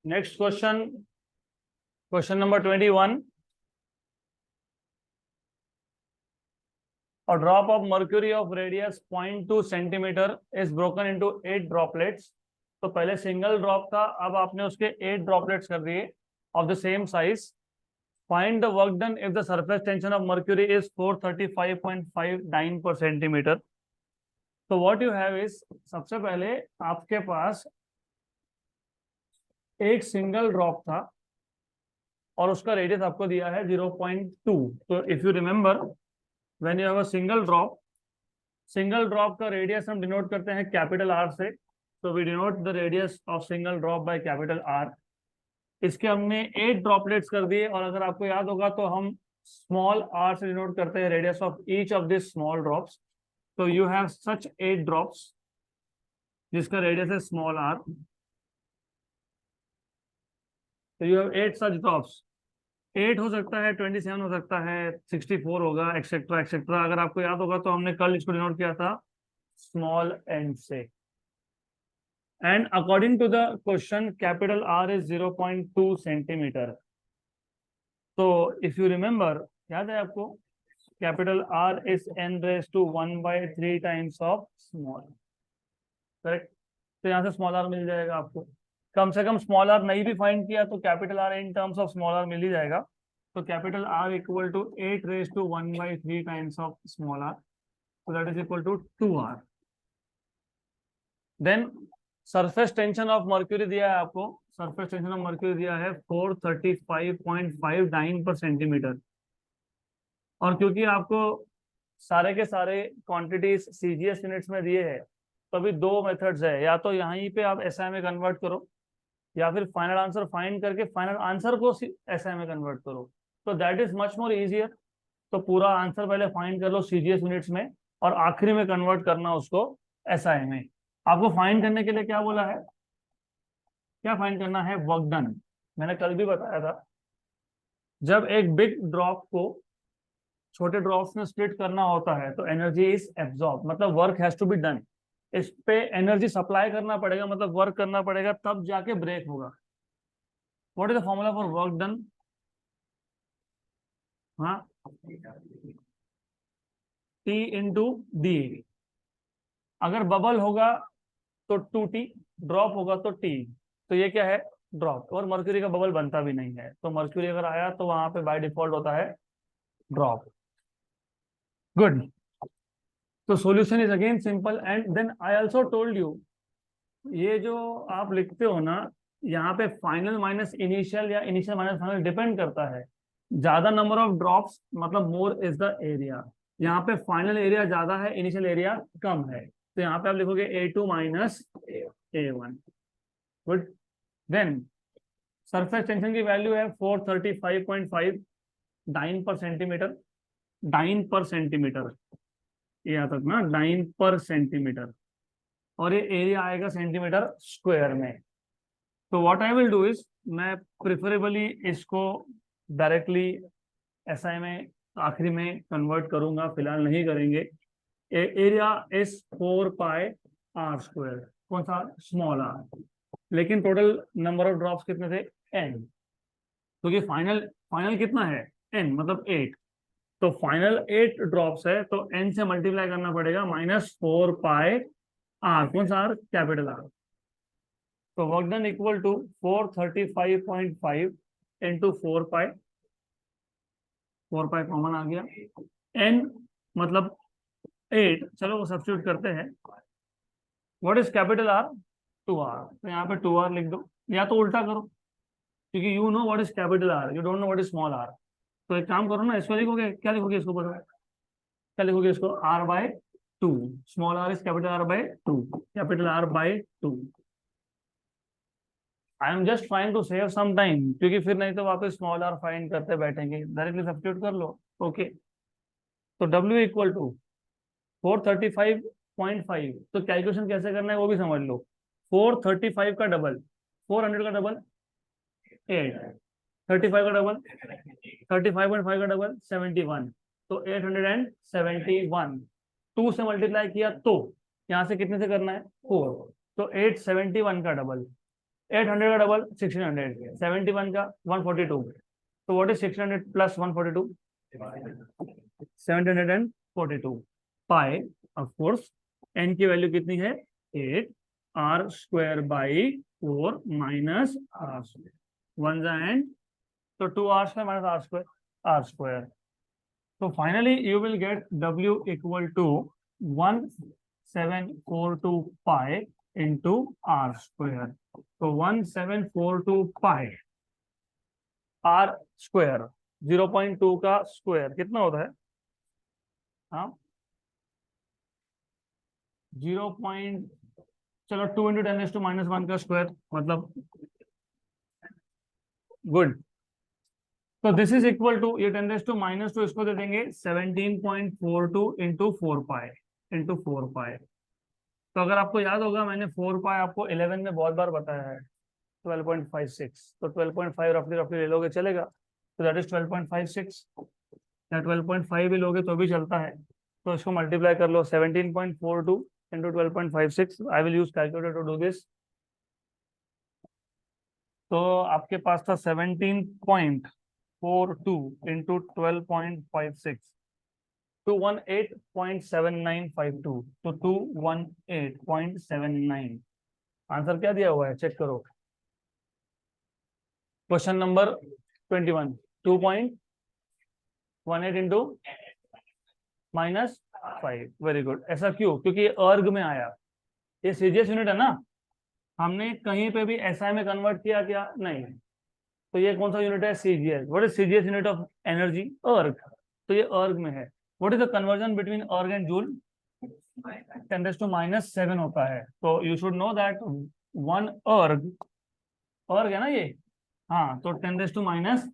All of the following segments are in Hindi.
Next question, question number 21. A drop of mercury of radius 0.2 centimeter is broken into 8 droplets. तो पहले सिंगल ड्रॉप था, अब आपने उसके 8 ड्रॉपलेट्स कर दिए of the same size. Find the work done if the surface tension of mercury is 435.59 per centimeter. तो what you have is, सबसे पहले आपके पास एक सिंगल ड्रॉप था और उसका रेडियस आपको दिया है 0.2. तो if you remember, when you have a single drop का रेडियस हम डिनोट करते हैं कैपिटल आर से. तो we denote the radius of single drop by capital R. इसके हमने 8 ड्रॉपलेट्स कर दिए, और अगर आपको याद होगा तो हम स्मॉल आर से डिनोट करते हैं radius of each of this small drops. तो यू हैव सच 8 ड्रॉप्स जिसका रेडियस है स्मॉल आर. तो यू हैव 8 सच ड्रॉप्स. 8 हो सकता है, 27 हो सकता है, 64 होगा, एक्सेट्रा एक्सेट्रा. अगर आपको याद होगा तो हमने कल इसको डिनोट किया था स्मॉल एन से. And according to the question capital R is 0.2 centimetre. तो इफ यू रिमेंबर, याद है आपको, capital R is n raise to 1/3 times of small. Correct. तो यहाँ से स्मॉल आर मिल जाएगा आपको. कम से कम स्मॉल आर नहीं भी फाइंड किया तो capital R in terms of small R मिल ही जाएगा. तो capital R equal to 8 raise to 1/3 times of small R. so that is equal to 2r. Then surface tension of mercury दिया है आपको. सरफेस टेंशन ऑफ मर्क्यूरी दिया है 435.59 पर सेंटीमीटर. और क्योंकि आपको सारे के सारे क्वांटिटीज सीजीएस यूनिट्स में दिए हैं, तो अभी दो मेथड्स है. या तो यहीं पे आप एसआई में कन्वर्ट करो, या फिर फाइनल आंसर फाइंड करके फाइनल आंसर को एसआई में कन्वर्ट करो. तो that is much more easier. तो पूरा आंसर पहले फाइंड कर लो सीजीएस यूनिट्स में, और आखिरी में कन्वर्ट करना उसको एसआई में. आपको फाइंड करने के लिए क्या बोला है, क्या फाइंड करना है? Work done. मैंने कल भी बताया था, जब एक बिग ड्रॉप को छोटे ड्रॉप्स में स्प्लिट करना होता है तो एनर्जी इज एब्जॉर्ब, मतलब work has to be done. इस पे एनर्जी सप्लाई करना पड़ेगा, मतलब वर्क करना पड़ेगा, तब जाके ब्रेक होगा. What is the formula for work done? हाँ, T इंटू डी. अगर बबल होगा तो 2T, ड्रॉप होगा तो T. तो ये क्या है? ड्रॉप. और मर्क्यूरी का बबल बनता भी नहीं है, तो मर्क्यूरी अगर आया तो वहां पे बाय डिफॉल्ट होता है ड्रॉप. गुड. तो solution is again simple. And then I also told you, ये जो आप लिखते हो ना, यहाँ पे फाइनल माइनस इनिशियल या इनिशियल माइनस फाइनल डिपेंड करता है. ज्यादा नंबर ऑफ ड्रॉप्स मतलब मोर इज द एरिया. यहाँ पे फाइनल एरिया ज्यादा है, इनिशियल एरिया कम है. तो यहाँ पे आप लिखोगे A2 minus A1. Good. Then surface tension की वैल्यू है 435.5 डाइन पर सेंटीमीटर. डाइन पर सेंटीमीटर, ये आता था ना, डाइन पर सेंटीमीटर. और ये एरिया आएगा सेंटीमीटर स्क्वायर में. तो what I will do is, मैं प्रिफरेबली इसको डायरेक्टली एसआई में आखिरी में कन्वर्ट करूंगा, फिलहाल नहीं करेंगे. Area is 4πr². कौन सा? Small R. लेकिन टोटल नंबर ऑफ ड्रॉप्स कितने थे? n. क्योंकि फाइनल कितना है? n, मतलब 8. तो फाइनल 8 ड्रॉप्स है, तो n से मल्टीप्लाई करना पड़ेगा -4πr. कौन सा आर? Capital R. तो work done equal to 435.5 into 4π. 4π common आ गया. n मतलब 8. चलो वो सब्स्टिट्यूट करते हैं. What is capital R? 2r. तो यहाँ पे 2r लिख दो, या तो उल्टा करो, क्योंकि you know what is capital R, you don't know what is small R. तो एक काम करो ना, इसको लिखोगे, क्या लिखोगे इसको? बताओ क्या लिखोगे इसको? r/2. Small R is capital r/2, capital r/2. I am just trying to save some time, क्योंकि फिर नहीं तो वापस स्मॉल आर फाइंड करते बैठेंगे. डायरेक्टली सब्स्टिट्यूट कर लो. ओके. तो W इक्वल टू 435.5. तो कैलकुलेशन कैसे करना है वो भी समझ लो. 435 का डबल 400 का डबल 8, 35 का डबल 35.5 का डबल 71. तो 871. 2 से मल्टीप्लाई किया तो यहाँ से कितने से करना है? 4. तो 871 का डबल 800 का डबल 1600, 71 का 142, तो what is 600 plus 142? 742 pi. Of course N की वैल्यू कितनी है? 8 R square by 4 minus R square, one जा एंड, तो 2 R square minus R square. तो finally you will get W equal to 1742 pi into R square. तो 1742 पाई आर स्क्वायर 0.2 का स्क्वायर कितना होता है? हाँ 0 पॉइंट, चलो 2 इंटू 10⁻⁻1 का स्क्वायर मतलब, गुड। तो दिस इज इक्वल टू, ये 10⁻⁻2 इसको दे देंगे 17.42 इंटू 4 पाई इंटू 4 पाई। तो अगर आपको याद होगा मैंने 4 पाई आपको 11 में बहुत बार बताया है, 12.56, तो 12.5 रफली रफली ले लोगे चलेगा, तो दैट इज 12.56, या 12.5 भी लोगे तो भी चलता है। तो इसको मल्टीप्लाई कर लो, 17.42 into 12.56, I will use calculator to do this. तो आपके पास था 17.42 इंटू 12.56, 218.7952, तो 218.79 आंसर क्या दिया हुआ है चेक करो। Question number 21, 2.18 into -5, very good. ऐसा क्यों? क्योंकि ये अर्ग में आया, ये सीजीएस यूनिट है ना, हमने कहीं पे भी एसआई में कन्वर्ट किया क्या? नहीं। तो ये कौन सा यूनिट है? CGS. What is CGS unit of energy? अर्ग। तो ये अर्ग में है। What is the conversion between अर्ग एंड जूल? 10⁻⁷ होता है। तो यू शुड नो दैट 1 अर्ग, अर्ग है ना ये, हाँ, तो 10⁻⁷,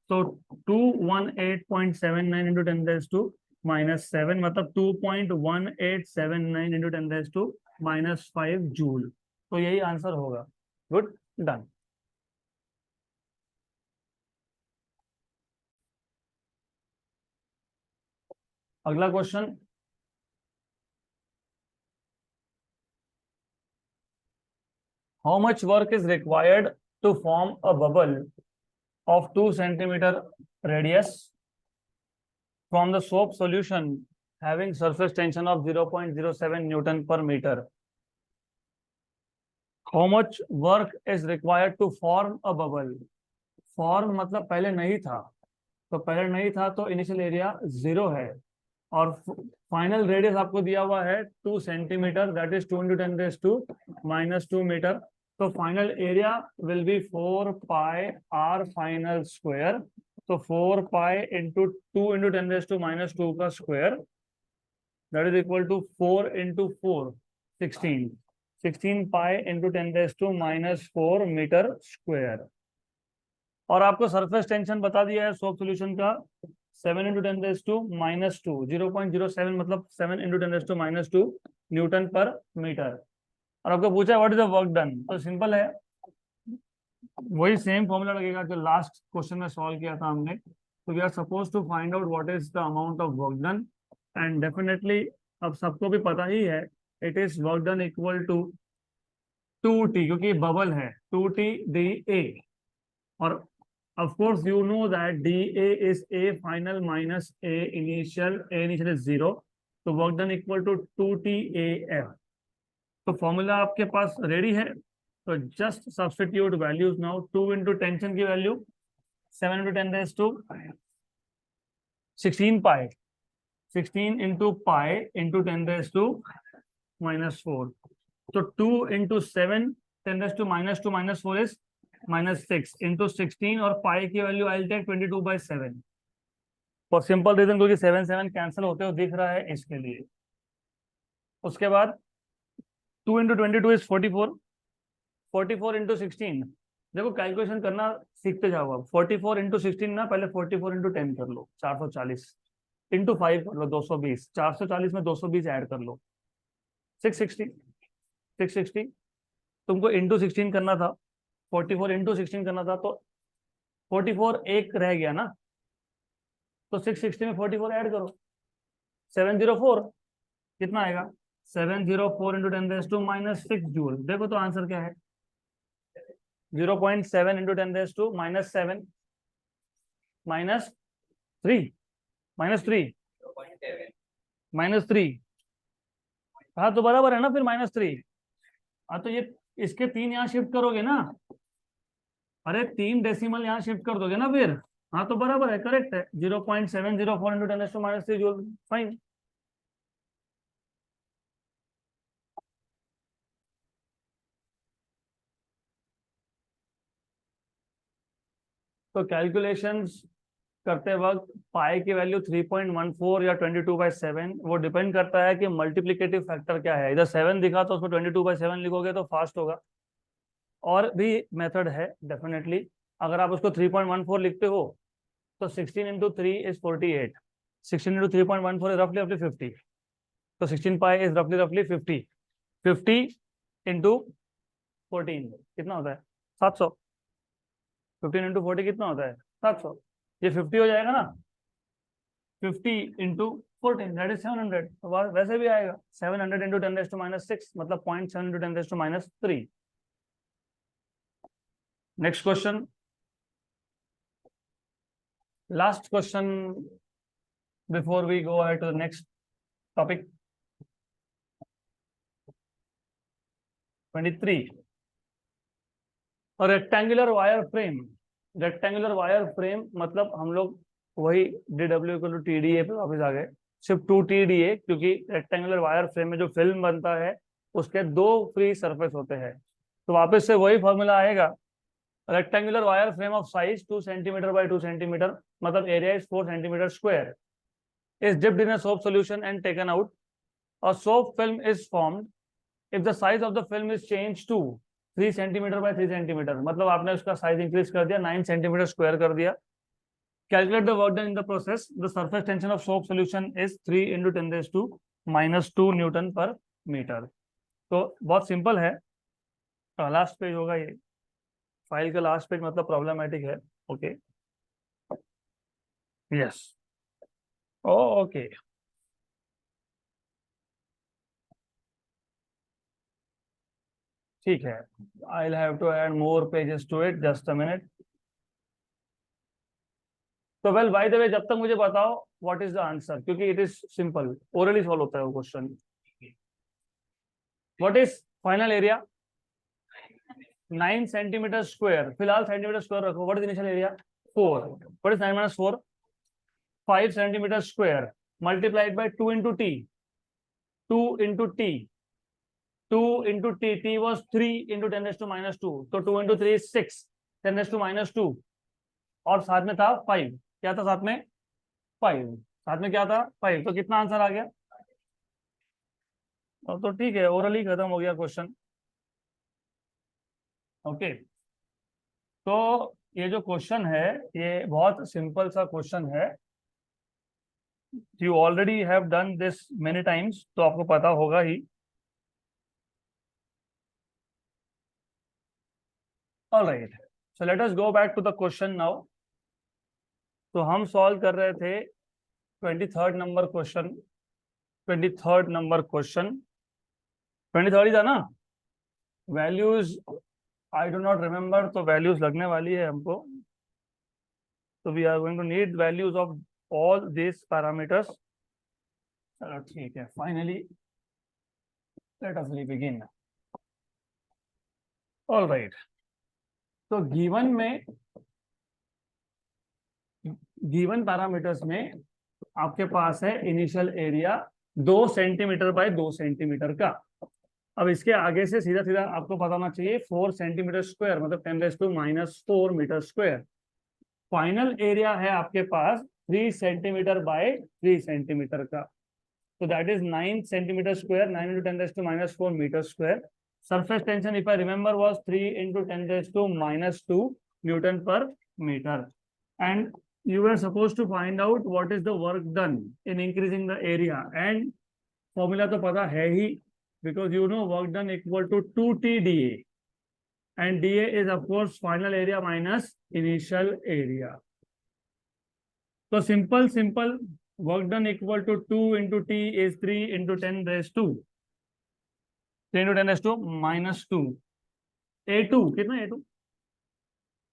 तो 218.79 इंटू 10⁻⁻7 मतलब 2.1879 इंटू 10⁻⁻5 जूल। तो यही आंसर होगा। Good, done. अगला question, how much work is required to form a bubble of 2 centimeter radius from the soap solution having surface tension of 0.07 Newton per meter. How much work is required to form a bubble? Form मतलब पहले नहीं था, तो पहले नहीं था तो इनिशियल एरिया 0 है, और फाइनल रेडियस आपको दिया हुआ है 2 centimetre, that is 2 into 10⁻⁻2 metre. तो final area will be 4 pi r final square, तो 4 पाई इंटू 2 इंटू 10⁻⁻2 का square, that is equal to 4 into 4 16, 16 pi into 10⁻⁻4 metre square. और आपको सरफेस टेंशन बता दिया है सोप सोल्यूशन का 7 इंटू 10⁻⁻2, 0.07 मतलब 7 इंटू 10⁻⁻2 न्यूटन पर मीटर। और आपको पूछा what is the work done, तो सिंपल है, वही सेम फॉर्मूला लगेगा जो लास्ट क्वेश्चन में सॉल्व किया था हमने। तो we are suppose to find out what is the amount of work done, and definitely अब सबको भी पता ही है, it is work done equal to 2T, क्योंकि बबल है 2T dA, और of course you know that dA is A final minus A initial, A initial is 0, तो work done equal to 2TAF। तो फॉर्मूला आपके पास रेडी है, तो just substitute values now. 2 into tension की वैल्यू 7 इंटू 10⁻16 पाई, 16 इंटू पाई इंटू 10⁻⁻4, तो 2 इंटू 7 10⁻⁻2 इज -6 इंटू 16, और पाई की value I take 22/7, for simple reason क्योंकि 7 7 कैंसिल होते हुए दिख रहा है इसके लिए। उसके बाद 2 इंटू 22 इज 44, 44 इंटू 16, देखो कैलकुलेशन करना सीखते जाओ अब। 44 इंटू 16 ना, पहले 44 इंटू 10 कर लो 440, इंटू 5 कर लो 220, 440 में 220 ऐड कर लो 660, 660। तुमको इंटू 16 करना था, 44 इंटू 16 करना था, तो 44 एक रह गया ना, तो 660 में 44 ऐड करो, 704 कितना आएगा? 704 इंटू 10⁻⁻6 जूल। देखो तो आंसर क्या है, 0.7 इंटू 10⁻⁻⁷ -3 -3 -3। हाँ तो बराबर है ना फिर -3। हाँ तो ये इसके 3 यहाँ शिफ्ट करोगे ना, अरे 3 डेसिमल यहाँ शिफ्ट कर दोगे ना फिर। हाँ तो बराबर है, करेक्ट है। 0.704 इंटू 10⁻³ जूल, फाइन। तो कैलकुलेशंस करते वक्त पाई की वैल्यू 3.14 या 22/7, वो डिपेंड करता है कि मल्टीप्लिकेटिव फैक्टर क्या है। इधर 7 दिखा तो उसको 22/7 लिखोगे तो फास्ट होगा। और भी मेथड है डेफिनेटली। अगर आप उसको 3.14 लिखते हो तो 16 इंटू 3 इज 48। 16 इंटू 3.14 इज रफली रफली 50। तो 16 पाई इज रफली रफली 50। 50 इंटू 14 कितना होता है? 700। 15 इंटू 40 कितना होता है? 700। ये 50 हो जाएगा ना। 50 इंटू 14 दैट इज 700। तो वैसे भी आएगा 700 इंटू 10⁻⁶ मतलब 0.7 into 10⁻3। Next question, last question before we go ahead to the next topic. 23, और rectangular wire frame. Rectangular wire frame मतलब हम लोग वही DW इक्वल टू TDA पे वापस आ गए, सिर्फ 2 TDA, क्योंकि रेक्टेंगुलर वायर फ्रेम में जो फिल्म बनता है उसके 2 फ्री सरफेस होते हैं। तो वापस से वही फॉर्मूला आएगा। Rectangular wire frame of size 2 centimetre by 2 centimetre, मतलब area is 4 centimetre square, is dipped in a soap solution and taken out. A soap film is formed if the size of the film is changed to 3 centimetre bye 3 centimetre, मतलब आपने उसका साइज इंक्रीज कर दिया, 9 सेंटीमीटर स्क्वायर कर दिया। Calculate the work done in the process. The surface tension of soap solution is 3 into 10⁻⁻² newton per metre. तो बहुत सिंपल है। लास्ट पेज होगा ये, फाइल का लास्ट पेज, मतलब प्रॉब्लमेटिक है। Okay, yes, okay. ठीक है, I will have to add more pages to it, just a minute. तो वेल बाय द वे, जब तक मुझे बताओ व्हाट इज द आंसर, क्योंकि it is simple, orally solve होता है वो question. What is final area? 9 centimetre square, फिलहाल सेंटीमीटर स्क्वायर रखो। What is initial area? 4। What is 9 - 4? 5 centimetre square multiplied by 2 into T. 2 into T, 2 into T, T was 3 into 10⁻², तो 2 इंटू 3 इज 6, 10⁻²। और साथ में था 5। क्या था साथ में? 5। साथ में क्या था? 5। तो कितना आंसर आ गया? तो ठीक है, ओरली खत्म हो गया क्वेश्चन। ओके, तो ये जो क्वेश्चन है ये बहुत सिंपल सा क्वेश्चन है। You already have done this many times, तो आपको पता होगा ही। All right, so let us go back to the question now. तो हम सॉल्व कर रहे थे 23rd number question. 23rd number question, 23rd ही था ना? Values I do not remember, तो वैल्यूज लगने वाली है हमको। तो we are going to need values of all this parameters. चलो ठीक है, finally let us begin. All right, तो गिवन पैरामीटर्स में आपके पास है initial area 2 centimetre by 2 centimetre का। अब इसके आगे से सीधा सीधा आपको पता होना चाहिए 4 सेंटीमीटर स्क्वायर मतलब 10⁻⁻⁴ मीटर स्क्वायर। फाइनल एरिया है आपके पास 3 सेंटीमीटर बाय 3 सेंटीमीटर का, तो that is 9 centimetre square, 9 into 10⁻⁴ metre square. Surface tension if I remember was 3 into 10⁻⁻² newton per metre. And you were supposed to find out what is the work done in increasing the area, and formula तो पता है ही, because you know work done equal to 2TDA, and DA is of course final area minus initial area. तो simple work done equal to 2 into T is 3 into 10⁻², 3 into 10⁻⁻²। A2 कितना? A2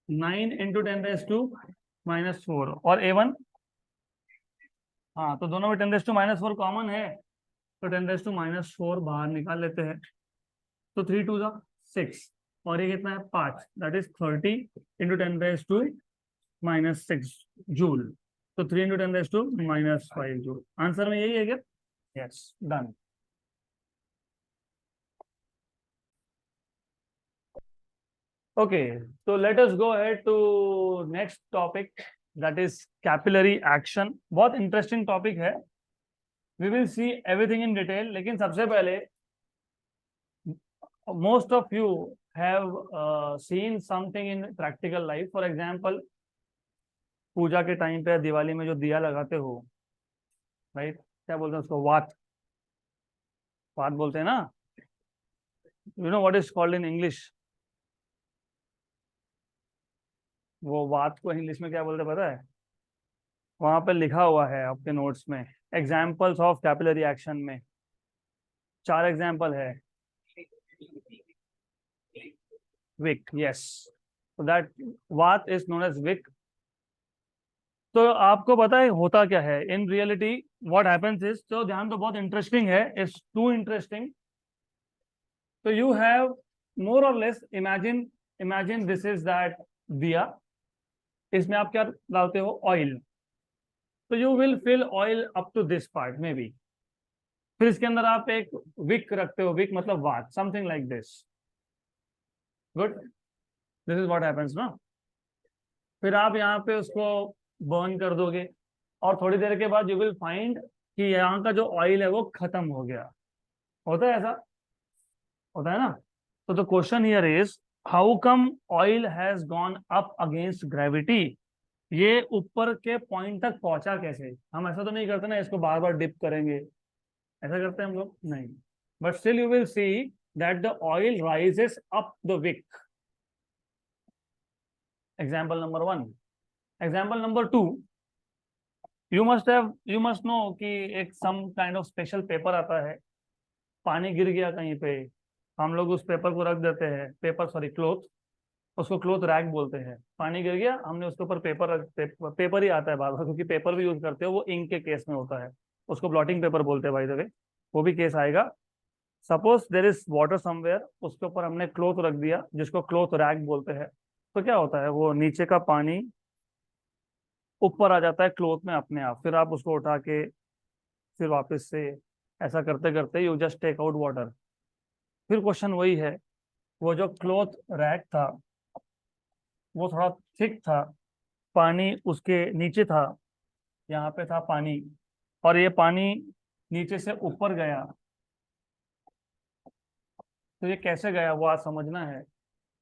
9 इंटू 10⁻⁻⁴ और A1, हाँ तो दोनों में 10⁻⁻⁴ कॉमन है, तो 10⁻⁻⁴ बाहर निकाल लेते हैं। तो 3 2 जा 6, और ये कितना है 5, दैट इज 30 इंटू 10⁻⁻⁶ जूल। तो 3 इंटू 10⁻⁻⁵ जूल। आंसर में यही है क्या? Yes, done. Okay, so let us go ahead to next topic, that is capillary action. बहुत interesting topic है. We will see everything in detail. लेकिन सबसे पहले most of you have seen something in practical life. For example, पूजा के टाइम पे दिवाली में जो दिया लगाते हो, राइट, क्या बोलते हैं उसको? वात, वात बोलते हैं ना? You know what is called in English? वो वात को इंग्लिश में क्या बोलते हैं पता है? वहां पर लिखा हुआ है आपके नोट्स में, एग्जाम्पल्स ऑफ कैपिलरी एक्शन में 4 एग्जाम्पल है। Wick, yes, that what is known as wick. तो आपको पता है होता क्या है in reality, what happens is, तो ध्यान तो बहुत इंटरेस्टिंग है, इट्स टू इंटरेस्टिंग। तो यू हैव मोर और less imagine this is that दिया, इसमें आप क्या डालते हो? ऑयल। तो you will fill oil up to this part maybe, फिर इसके अंदर आप एक विक रखते हो, विक मतलब what, something like this. Good, this is what happens ना। फिर आप यहाँ पे उसको बर्न कर दोगे, और थोड़ी देर के बाद यू विल फाइंड कि यहाँ का जो ऑयल है वो खत्म हो गया। होता है ऐसा? होता है ना? तो the question here is how come oil has gone up against gravity. ये ऊपर के पॉइंट तक पहुंचा कैसे? हम ऐसा तो नहीं करते ना, इसको बार बार डिप करेंगे, ऐसा करते हैं हम लोग? नहीं, but still you will see that the oil rises up the wick. Example number 1। Example number 2, you must know कि एक some kind of special paper आता है, पानी गिर गया कहीं पे, हम लोग उस पेपर को रख देते हैं, पेपर सॉरी क्लोथ, उसको क्लोथ रैक बोलते हैं। पानी गिर गया, हमने उसके ऊपर पेपर ही आता है बार बार, क्योंकि पेपर भी यूज करते हो, वो इंक के केस में होता है, उसको ब्लॉटिंग पेपर बोलते हैं बाय द वे, वो भी केस आएगा। Suppose there is water somewhere, उसके ऊपर हमने क्लोथ रख दिया जिसको क्लोथ रैक बोलते हैं, तो क्या होता है, वो नीचे का पानी ऊपर आ जाता है क्लोथ में अपने आप, फिर आप उसको उठा के फिर वापस से ऐसा करते करते you just take out water. फिर क्वेश्चन वही है, वो जो क्लोथ रैक था वो थोड़ा थिक था, पानी उसके नीचे था, यहाँ पे था पानी, और ये पानी नीचे से ऊपर गया, तो ये कैसे गया वो आज समझना है।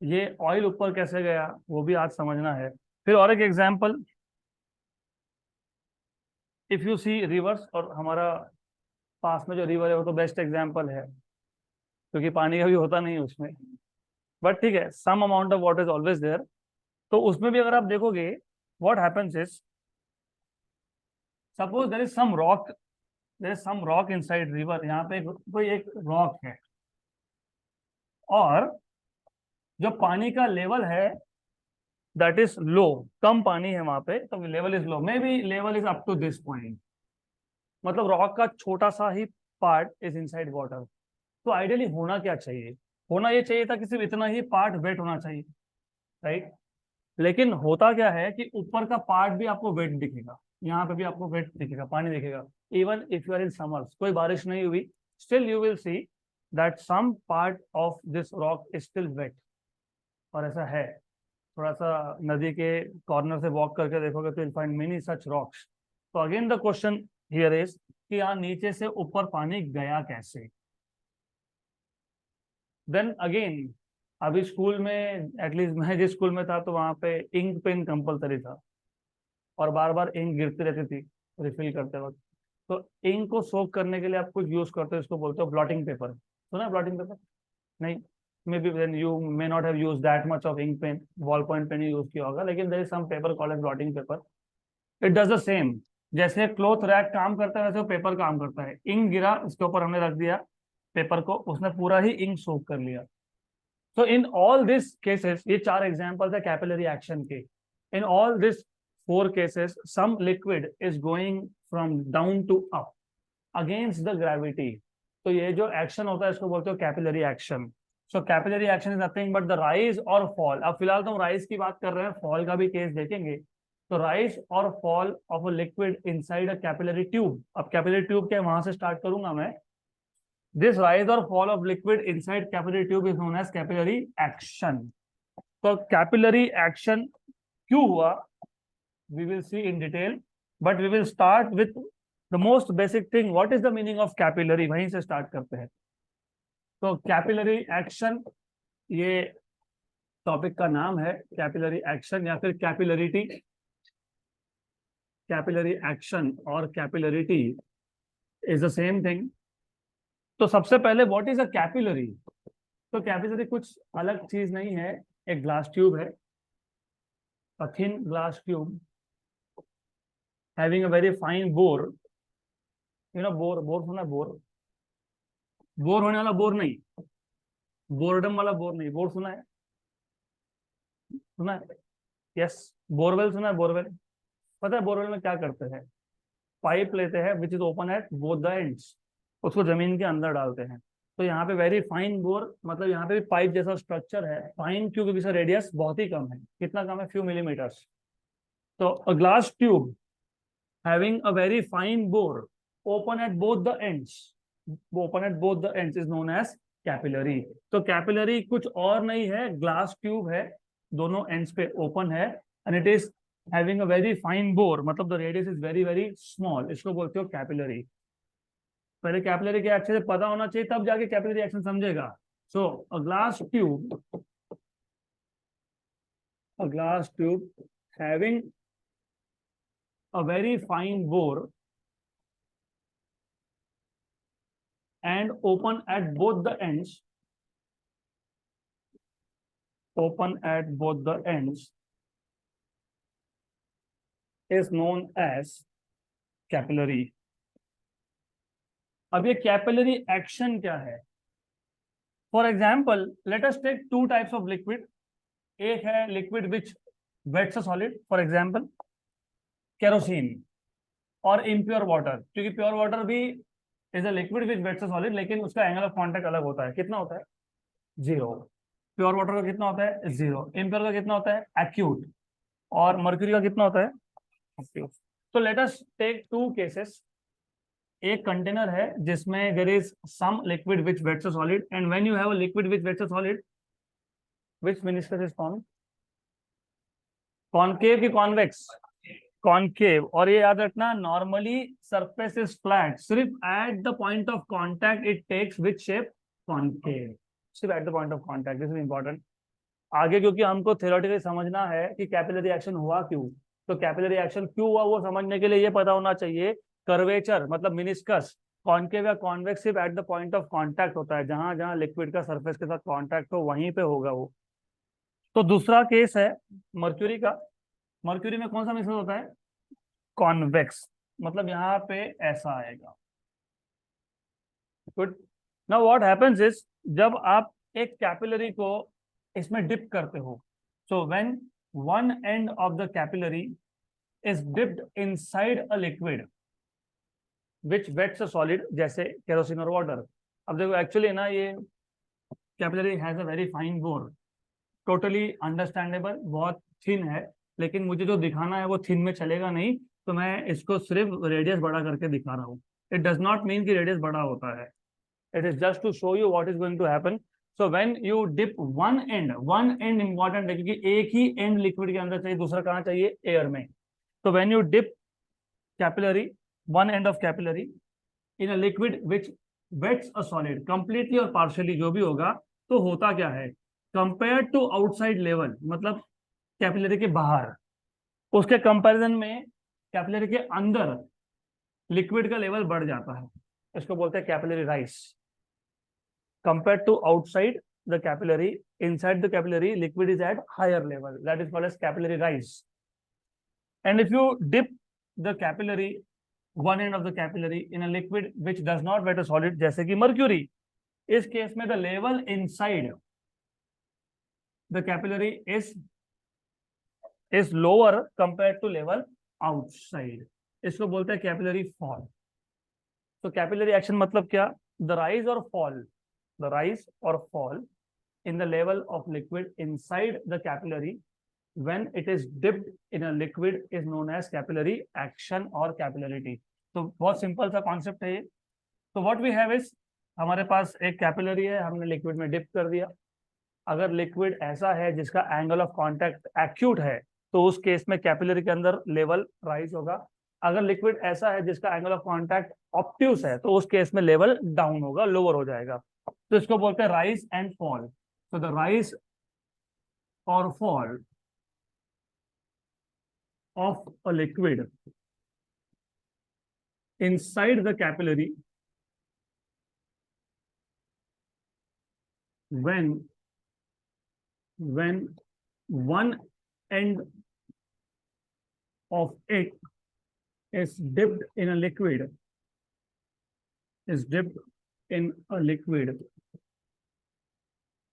ये ऑयल ऊपर कैसे गया वो भी आज समझना है। फिर और एक example, if you see rivers, और हमारा पास में जो रिवर है वो तो बेस्ट एग्जांपल है, क्योंकि पानी का भी होता नहीं है उसमें, बट ठीक है, some amount of water is always there. तो उसमें भी अगर आप देखोगे, what happens is, suppose there is some rock inside river, यहाँ पे कोई एक रॉक है, और जो पानी का लेवल है दैट इज लो, कम पानी है वहां पे, तो level is low, maybe level is up to this point, मतलब रॉक का छोटा सा ही पार्ट इज इनसाइड वाटर। तो आइडियली होना क्या चाहिए? होना ये चाहिए था कि सिर्फ इतना ही पार्ट वेट होना चाहिए, राइट? लेकिन होता क्या है कि ऊपर का पार्ट भी आपको वेट दिखेगा, यहाँ पे भी आपको वेट दिखेगा, पानी दिखेगा। Even if you are in summers, कोई बारिश नहीं हुई, still you will see that some part of this rock is still wet. और ऐसा है, थोड़ा सा नदी के कॉर्नर से वॉक करके देखोगे तो you will find many such rocks. तो again the question here is कि यहाँ नीचे से ऊपर पानी गया कैसे? देन अगेन, अभी स्कूल में, एटलीस्ट मैं जिस स्कूल में था तो वहां पे इंक पेन कंपलसरी था, और बार बार इंक गिरती रहती थी रिफिल करते वक्त। तो इंक को सोक करने के लिए आप कुछ यूज करते हो, इसको बोलते हो ब्लॉटिंग पेपर। सुना ब्लॉटिंग पेपर? नहीं, maybe then you may not have used that much of ink pen, ball point pen ही यूज किया होगा, लेकिन there is some paper called as blotting paper. It does the same, जैसे क्लोथ रैक काम करता है वैसे वो पेपर काम करता है। इंक गिरा, इसके ऊपर हमने रख दिया पेपर को, उसने पूरा ही इंक सोक कर लिया। So in all these cases, ये चार examples है capillary action के. In all these four cases, some liquid is going from down to up against the gravity. तो ये जो action होता है इसको बोलते हो capillary action. So capillary action is nothing but the rise or fall. अब फिलहाल तो हम rise की बात कर रहे हैं, fall का भी केस देखेंगे. तो rise or fall of a liquid inside a capillary tube. अब capillary tube क्या वहां से स्टार्ट करूंगा मैं. This rise or fall of liquid inside capillary tube is known as capillary action. तो capillary action क्यों हुआ, we will see in detail, but we will start with the most basic thing. What is the meaning of capillary? वहीं से start करते हैं. तो capillary action ये टॉपिक का नाम है, capillary action या फिर capillarity. Capillary action और capillarity is the same thing. तो सबसे पहले व्हाट इज अ कैपिलरी. तो कैपिलरी कुछ अलग चीज नहीं है, एक ग्लास ट्यूब है, a thin glass tube having a very fine bore. You know bore, bore सुना है? बोर, बोर होने वाला बोर नहीं, बोर्डम वाला बोर नहीं. बोर सुना है? सुना है? यस. बोरवेल सुना है? बोरवेल पता है बोरवेल में क्या करते हैं? पाइप लेते हैं which is open at both the ends, उसको जमीन के अंदर डालते हैं. तो यहाँ पे वेरी फाइन बोर, मतलब यहाँ पे भी पाइप जैसा स्ट्रक्चर है. फाइन क्योंकि इसका रेडियस बहुत ही कम है. कितना कम है? Few millimetres. तो a glass tube having a very fine bore open at both the ends, open at both the ends is known as capillary. तो कैपिलरी कुछ और नहीं है, ग्लास ट्यूब है, दोनों एंड्स पे ओपन है, and it is having a very fine bore, मतलब the radius is very very small. इसको बोलते हो कैपिलरी. पहले कैपिलरी के अच्छे से पता होना चाहिए, तब जाके कैपिलरी एक्शन समझेगा. So a glass tube having a very fine bore and open at both the ends, open at both the ends is known as capillary. अब ये कैपिलरी एक्शन क्या है? For example let us take two types of liquid. एक है liquid which wets a solid, for example kerosene, और इम्प्योर वाटर, क्योंकि प्योर वाटर भी is a liquid which wets a solid, लेकिन उसका एंगल ऑफ कॉन्टैक्ट अलग होता है. कितना होता है? 0. प्योर वाटर का कितना होता है? 0. इम्प्योर का कितना होता है? एक्यूट. और मर्क्यूरी का कितना होता है? एक्यूट. तो let us take two cases. एक कंटेनर है जिसमें there is some liquid which wets a solid, and when you have a liquid which wets a solid, which meniscus is formed? Concave की कॉन्वेक्स? कॉनकेव. और ये याद रखना, नॉर्मली सरफेस इज फ्लैट, सिर्फ at the point of contact it takes which shape? Concave. सिर्फ at the point of contact. This is important आगे, क्योंकि हमको थ्योरेटिकली समझना है कि कैपिलरी एक्शन हुआ क्यों. तो कैपिलरी एक्शन क्यों हुआ वो समझने के लिए ये पता होना चाहिए, कर्वेचर मतलब मिनिस्कस, कॉनकेव या कॉन्वेक्स सिर्फ at the point of contact होता है, जहां जहां लिक्विड का सरफेस के साथ कांटेक्ट हो वहीं पे होगा वो. तो दूसरा केस है मर्क्यूरी का. मर्क्यूरी में कौन सा मिश्रण होता है? कॉन्वेक्स, मतलब यहाँ पे ऐसा आएगा. Good. Now what happens is, जब आप एक कैपिलरी को इसमें डिप करते हो, so when one end of the capillary is dipped inside a liquid which wets a solid, जैसे केरोसिन और वाटर. अब देखो एक्चुअली ना ये capillary has a very fine bore, totally understandable, बहुत थिन है, लेकिन मुझे जो दिखाना है वो थिन में चलेगा नहीं, तो मैं इसको सिर्फ रेडियस बड़ा करके दिखा रहा हूँ. इट डज नॉट मीन कि रेडियस बड़ा होता है, it is just to show you what is going to happen. So when you dip one end important है, क्योंकि एक ही एंड लिक्विड के अंदर चाहिए, दूसरा कहाँ चाहिए? एयर में. तो when you dip capillary, one end of capillary in a liquid which wets a solid, completely और पार्शियली जो भी होगा, तो होता क्या है? कंपेयर टू आउटसाइड लेवल, मतलब कैपिलरी के बाहर, उसके कंपैरिजन में कैपिलरी के अंदर लिक्विड का लेवल बढ़ जाता है. इसको बोलते हैं capillary rise. Compare to outside the capillary, inside the capillary liquid is at higher level, that is called as capillary rise. And if you dip the capillary, one end of the capillary in a liquid which does not wet a solid, जैसे कि मर्क्यूरी, इस केस में the level inside the capillary is lower compare to level outside, इसको बोलते हैं कैपिलरी फॉल। तो कैपिलरी एक्शन मतलब क्या? द राइज और फॉल, द राइज और fall in the level of liquid inside the capillary when it is dipped in a liquid is known as capillary action or capillarity। तो बहुत सिंपल सा कॉन्सेप्ट है ये। तो व्हाट वी हैव इज, हमारे पास एक कैपिलरी है, हमने लिक्विड में डिप कर दिया। अगर लिक्विड ऐसा है जिसका एंगल ऑफ कांटेक्ट एक्यूट है तो उस केस में कैपिलरी के अंदर लेवल राइज होगा। अगर लिक्विड ऐसा है जिसका एंगल ऑफ कांटेक्ट ऑब्ट्यूस है तो उस केस में लेवल डाउन होगा, लोअर हो जाएगा। तो इसको बोलते हैं rise and fall. So the rise or fall of a liquid inside the capillary when one end of it is dipped in a liquid,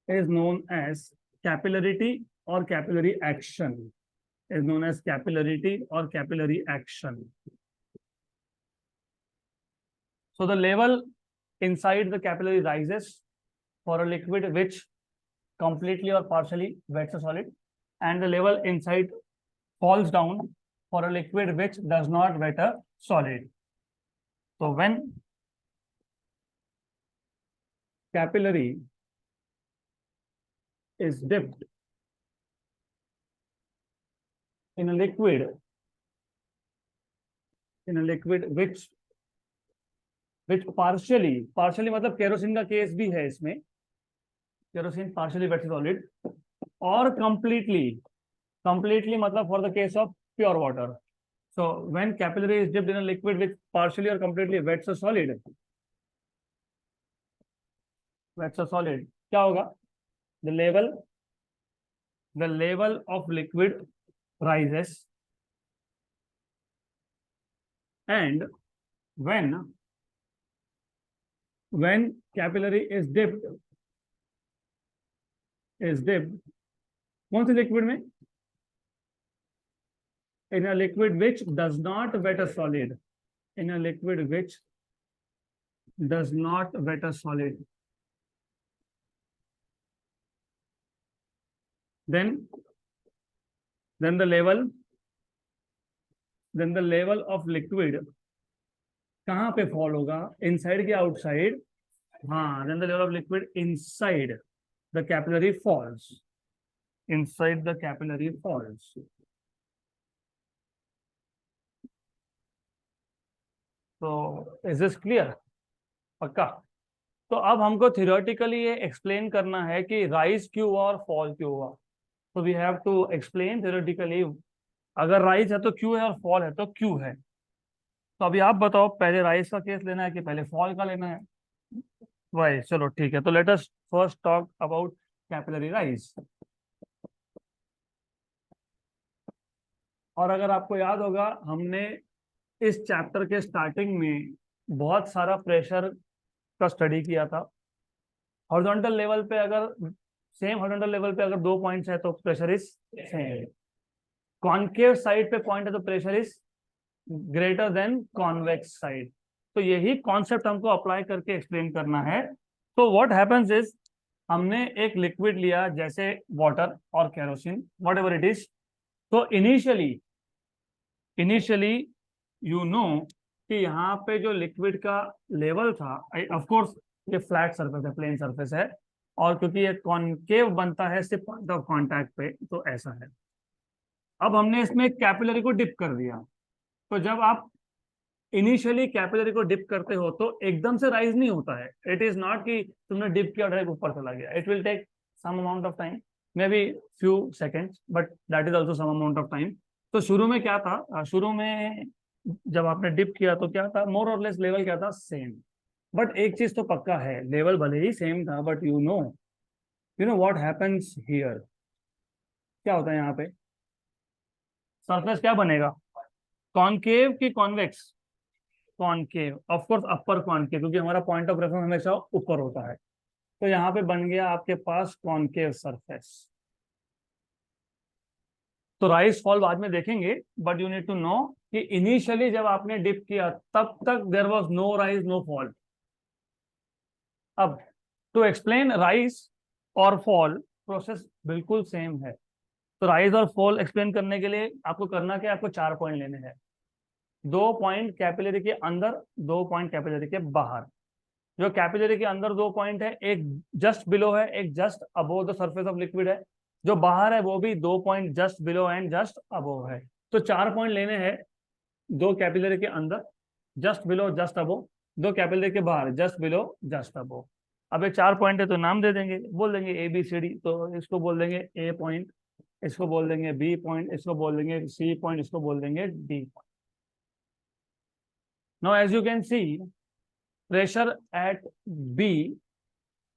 is known as capillarity or capillary action, is known as capillarity or capillary action. So the level inside the capillary rises for a liquid which completely or partially wets a solid, and the level inside falls down for a liquid which does not wet a solid. So when capillary is dipped in a liquid which partially मतलब केरोसिन का केस भी है इसमें, केरोसिन partially wet solid, और completely मतलब for the case of pure water. So when capillary is dipped in a liquid which partially or completely wets a solid, क्या होगा? The level of liquid rises, and when capillary is dipped कौन से लिक्विड में? In a liquid which does not wet a solid, in a liquid which does not wet a solid, then the level of liquid कहाँ पे फॉल होगा? इनसाइड के आउटसाइड? हाँ, then the level of liquid inside the capillary falls, inside the capillary falls. So is this clear? पक्का? तो अब हमको थियोरेटिकली ये एक्सप्लेन करना है कि राइज क्यों हुआ और फॉल क्यों हुआ। तो we have to explain theoretically, अगर राइज है तो क्यों है और फॉल है तो क्यों है। तो अभी आप बताओ, पहले राइज का केस लेना है कि पहले फॉल का लेना है? भाई चलो ठीक है, तो let us first talk about capillary rise. और अगर आपको याद होगा, हमने इस चैप्टर के स्टार्टिंग में बहुत सारा प्रेशर का स्टडी किया था। हॉरिजॉन्टल लेवल पे अगर सेम हॉरिजॉन्टल लेवल पे अगर 2 पॉइंट्स है तो pressure is same, concave side पे पॉइंट है तो pressure is greater then convex side. तो यही कॉन्सेप्ट हमको अप्लाई करके एक्सप्लेन करना है। तो व्हाट हैपेंस इज, हमने एक लिक्विड लिया जैसे वाटर और kerosene, what ever it is. तो इनिशियली यू नो कि यहाँ पे जो लिक्विड का लेवल था, ऑफ कोर्स ये फ्लैट सरफेस है, प्लेन सरफेस है, और क्योंकि ये कॉनकेव बनता है सिर्फ पॉइंट ऑफ कांटेक्ट पे, तो ऐसा है। अब हमने इसमें कैपिलरी को डिप कर दिया। तो जब आप इनिशियली कैपिलरी को डिप करते हो तो एकदम से राइज नहीं होता है। इट इज नॉट कि तुमने डिप किया डायरेक्ट ऊपर चला गया। It will take some amount of time, maybe few seconds, but that is also some amount of time. तो शुरू में क्या था, शुरू में जब आपने डिप किया तो क्या था, मोर और लेस लेवल क्या था, सेम। बट एक चीज तो पक्का है, लेवल भले ही सेम था, but you know what happens here. क्या होता है यहाँ पे? सरफेस क्या बनेगा, कॉनकेव की convex? Concave, of course upper concave, क्योंकि हमारा पॉइंट ऑफ रेफरेंस हमेशा ऊपर होता है। तो यहाँ पे बन गया आपके पास कॉनकेव सरफेस। तो राइज फॉल बाद में देखेंगे, but you need to know कि इनिशियली जब आपने डिप किया तब तक there was no rise no fall. अब टू एक्सप्लेन राइज और फॉल, प्रोसेस बिल्कुल सेम है। तो राइज और फॉल एक्सप्लेन करने के लिए आपको करना क्या है, आपको 4 पॉइंट लेने हैं। 2 पॉइंट कैपिलरी के अंदर, 2 पॉइंट कैपिलरी के बाहर। जो कैपिलरी के अंदर 2 पॉइंट है, एक जस्ट बिलो है, एक just above the surface of liquid है। जो बाहर है वो भी 2 point just below and just above है। तो 4 पॉइंट लेने हैं। 2 कैपिलरी के अंदर, just below just above. 2 capillary के बाहर, जस्ट बिलो जस्ट अबोव। अब ये 4 पॉइंट है तो नाम दे देंगे, बोल देंगे ए बी सी डी। तो इसको बोल देंगे ए पॉइंट, इसको बोल देंगे बी पॉइंट, इसको बोल देंगे सी पॉइंट, इसको बोल देंगे D point. Now as you can see, pressure at B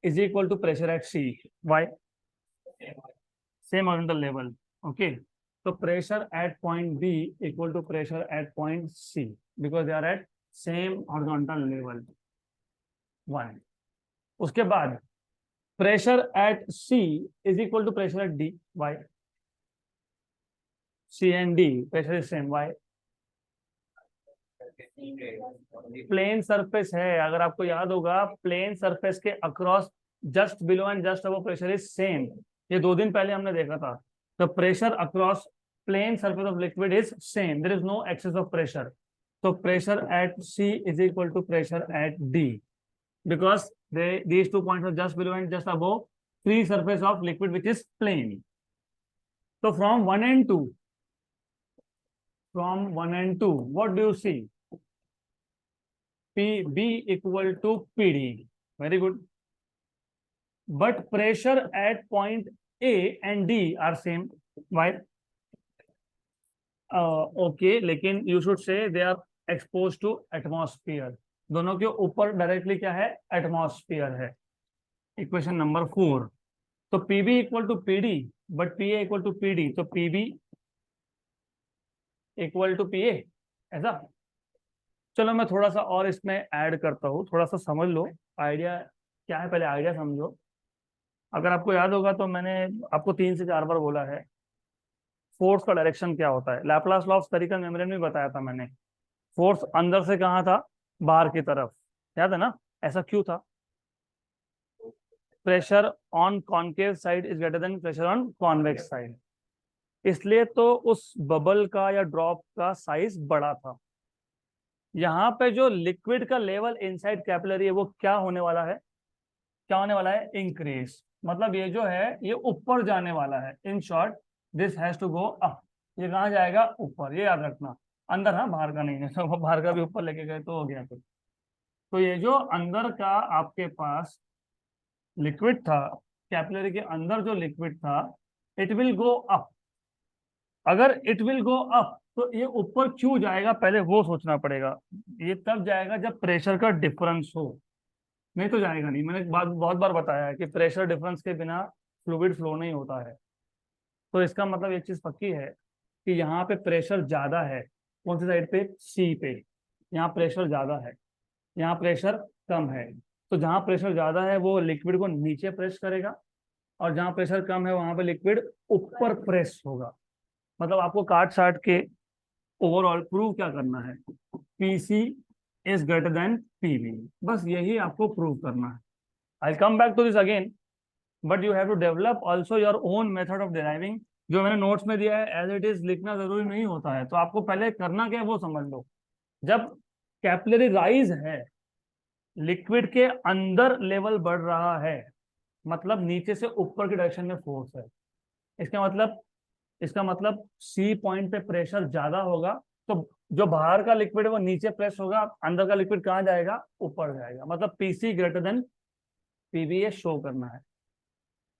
is equal to pressure at C. Why? Same horizontal level. Okay. So pressure at point B equal to pressure at point C because they are at same horizontal level. 1. उसके बाद pressure at C is equal to pressure at D. Why? C and D pressure is same. Why? Plane surface है। अगर आपको याद होगा, प्लेन सरफेस के across just below and just above pressure is same. ये 2 दिन पहले हमने देखा था। The pressure across plane surface of liquid is same, there is no excess of pressure. तो pressure at C is equal to pressure at D because these 2 points are just below and just above free surface of liquid which is plane. So from 1 and 2, what do you see? PB equal to PD. Very good. But pressure at point A and D are same. Why? Okay, लेकिन you should say they are exposed to atmosphere. दोनों के ऊपर डायरेक्टली क्या है, एटमॉस्फेयर है। Equation number 4। तो PB इक्वल टू PD, बट PA इक्वल टू PD, तो PB इक्वल टू PA, ऐसा। चलो मैं थोड़ा सा और इसमें ऐड करता हूँ, थोड़ा सा समझ लो आइडिया क्या है, पहले आइडिया समझो। अगर आपको याद होगा तो मैंने आपको 3 से 4 बार बोला है फोर्स का डायरेक्शन क्या होता है। Laplace law of spherical membrane में बताया था मैंने। फोर्स अंदर से कहाँ था, बाहर की तरफ, याद है ना। ऐसा क्यों था? Pressure on concave side is greater than pressure on convex side. इसलिए तो उस बबल का या ड्रॉप का साइज बड़ा था। यहाँ पे जो लिक्विड का लेवल इनसाइड कैपिलरी है वो क्या होने वाला है, क्या होने वाला है, इंक्रीज। मतलब ये जो है ये ऊपर जाने वाला है। In short this has to go up. ये कहाँ जाएगा, ऊपर। ये याद रखना, अंदर, हाँ, बाहर का नहीं है। तो बाहर का भी ऊपर लेके गए तो हो गया फिर। तो ये जो अंदर का आपके पास लिक्विड था, कैपिलरी के अंदर जो लिक्विड था, इट विल गो अप। अगर इट विल गो अप तो ये ऊपर क्यों जाएगा, पहले वो सोचना पड़ेगा। ये तब जाएगा जब प्रेशर का डिफरेंस हो, नहीं तो जाएगा नहीं। मैंने बहुत बार बताया है कि प्रेशर डिफरेंस के बिना फ्लूइड फ्लो नहीं होता है। तो इसका मतलब एक चीज पक्की है कि यहाँ पे प्रेशर ज्यादा है। कौन सी साइड पे, सी पे। यहाँ प्रेशर ज्यादा है, यहाँ प्रेशर कम है। तो जहाँ प्रेशर ज्यादा है वो लिक्विड को नीचे प्रेस करेगा, और जहाँ प्रेशर कम है वहां पे लिक्विड ऊपर प्रेस होगा। मतलब आपको काट साट के ओवरऑल प्रूव क्या करना है, PC is greater than PV. बस यही आपको प्रूव करना है। I come back to this again, but you have to develop also your own method of deriving. जो मैंने नोट्स में दिया है एज इट इज लिखना जरूरी नहीं होता है। तो आपको पहले करना क्या है वो समझ लो। जब कैपिलरी राइज है, लिक्विड के अंदर लेवल बढ़ रहा है, मतलब नीचे से ऊपर की डायरेक्शन में फोर्स है। इसका मतलब सी पॉइंट पे प्रेशर ज्यादा होगा, तो जो बाहर का लिक्विड है वो नीचे प्रेस होगा, अंदर का लिक्विड कहाँ जाएगा, ऊपर जाएगा। मतलब पीसी ग्रेटर देन पीवी ये शो करना है।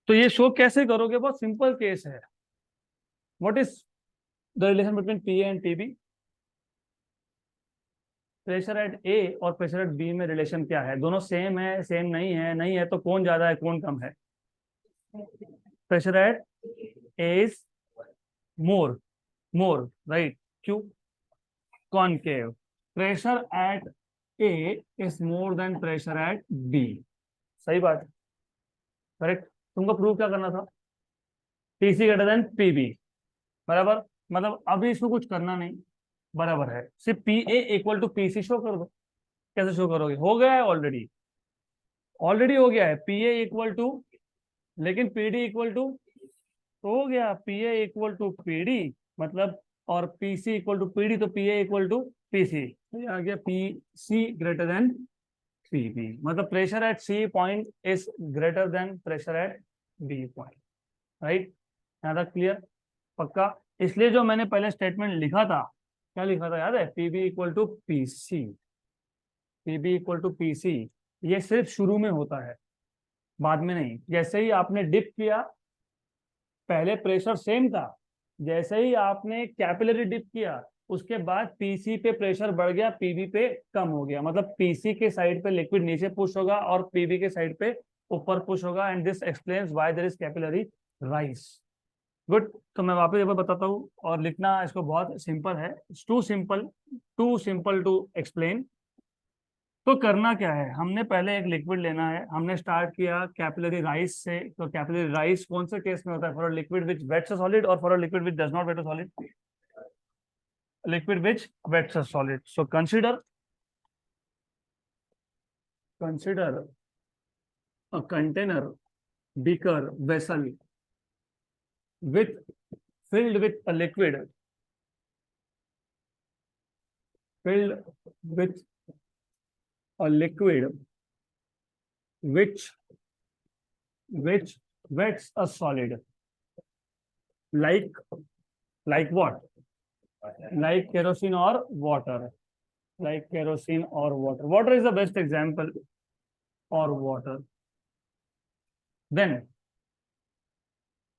तो ये शो कैसे करोगे, बहुत सिंपल केस है। What is the relation between P and PB? Pressure at A और प्रेशर एट बी में रिलेशन क्या है? दोनों सेम है, सेम नहीं है? नहीं है तो कौन ज्यादा है कौन कम है? Pressure at A is more, right. क्यों? Concave. Pressure at A is more than pressure at B. सही बात, करेक्ट। तुमको प्रूव क्या करना था? PC greater than PB. बराबर, मतलब अभी इसको कुछ करना नहीं, बराबर है, सिर्फ P A equal to P C show कर दो। कैसे शो करोगे, हो गया है ऑलरेडी, ऑलरेडी हो गया है पी ए इक्वल टू, लेकिन पी डी इक्वल टू, तो हो गया P A equal to P D, मतलब, और P C equal to P D, तो P A equal to P C, तो ये आ गया P C greater than P B, मतलब pressure at C point is greater than pressure at B point, right. यहाँ तक क्लियर, पक्का। इसलिए जो मैंने पहले स्टेटमेंट लिखा था, क्या लिखा था याद है, P B equal to P C, P B equal to P C, ये सिर्फ शुरू में होता है, बाद में नहीं। जैसे ही आपने डिप किया, पहले प्रेशर सेम था, जैसे ही आपने कैपिलरी डिप किया, उसके बाद पीसी पे प्रेशर बढ़ गया, पीबी पे कम हो गया, मतलब पीसी के साइड पे लिक्विड नीचे पुश होगा और पीबी के साइड पे ऊपर पुश होगा, and this explains why there is capillary rise. Good, तो मैं वापस एक बार बताता हूँ, और लिखना इसको बहुत सिंपल है, टू सिंपल टू एक्सप्लेन। तो करना क्या है, हमने पहले एक लिक्विड लेना है, हमने स्टार्ट किया कैपिलरी राइज से, तो कैपिलरी राइज कौन से केस में होता है, for a liquid which wets a solid और for a liquid which does not wet a solid, liquid which wets a solid. So consider a container, beaker, vessel with filled with a liquid, filled with a liquid which wets a solid, like what, like kerosene or water, like kerosene or water. Water is the best example, or water. Then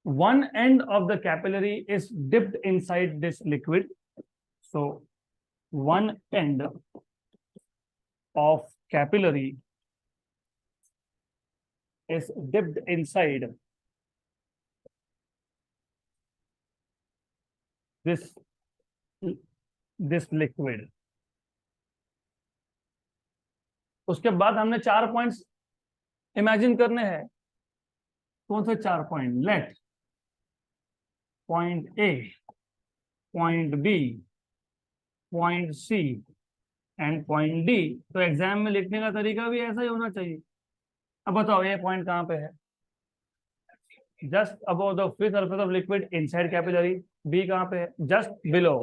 one end of the capillary is dipped inside this liquid. So one end of capillary is dipped inside this liquid. उसके बाद हमने 4 पॉइंट्स इमेजिन करने हैं। कौन से 4 point, let point A, point B, point C and point D. तो एग्जाम में लिखने का तरीका भी ऐसा ही होना चाहिए। अब बताओ ये पॉइंट कहाँ पे है, just above the free surface of liquid inside capillary. B कहाँ पे है, just below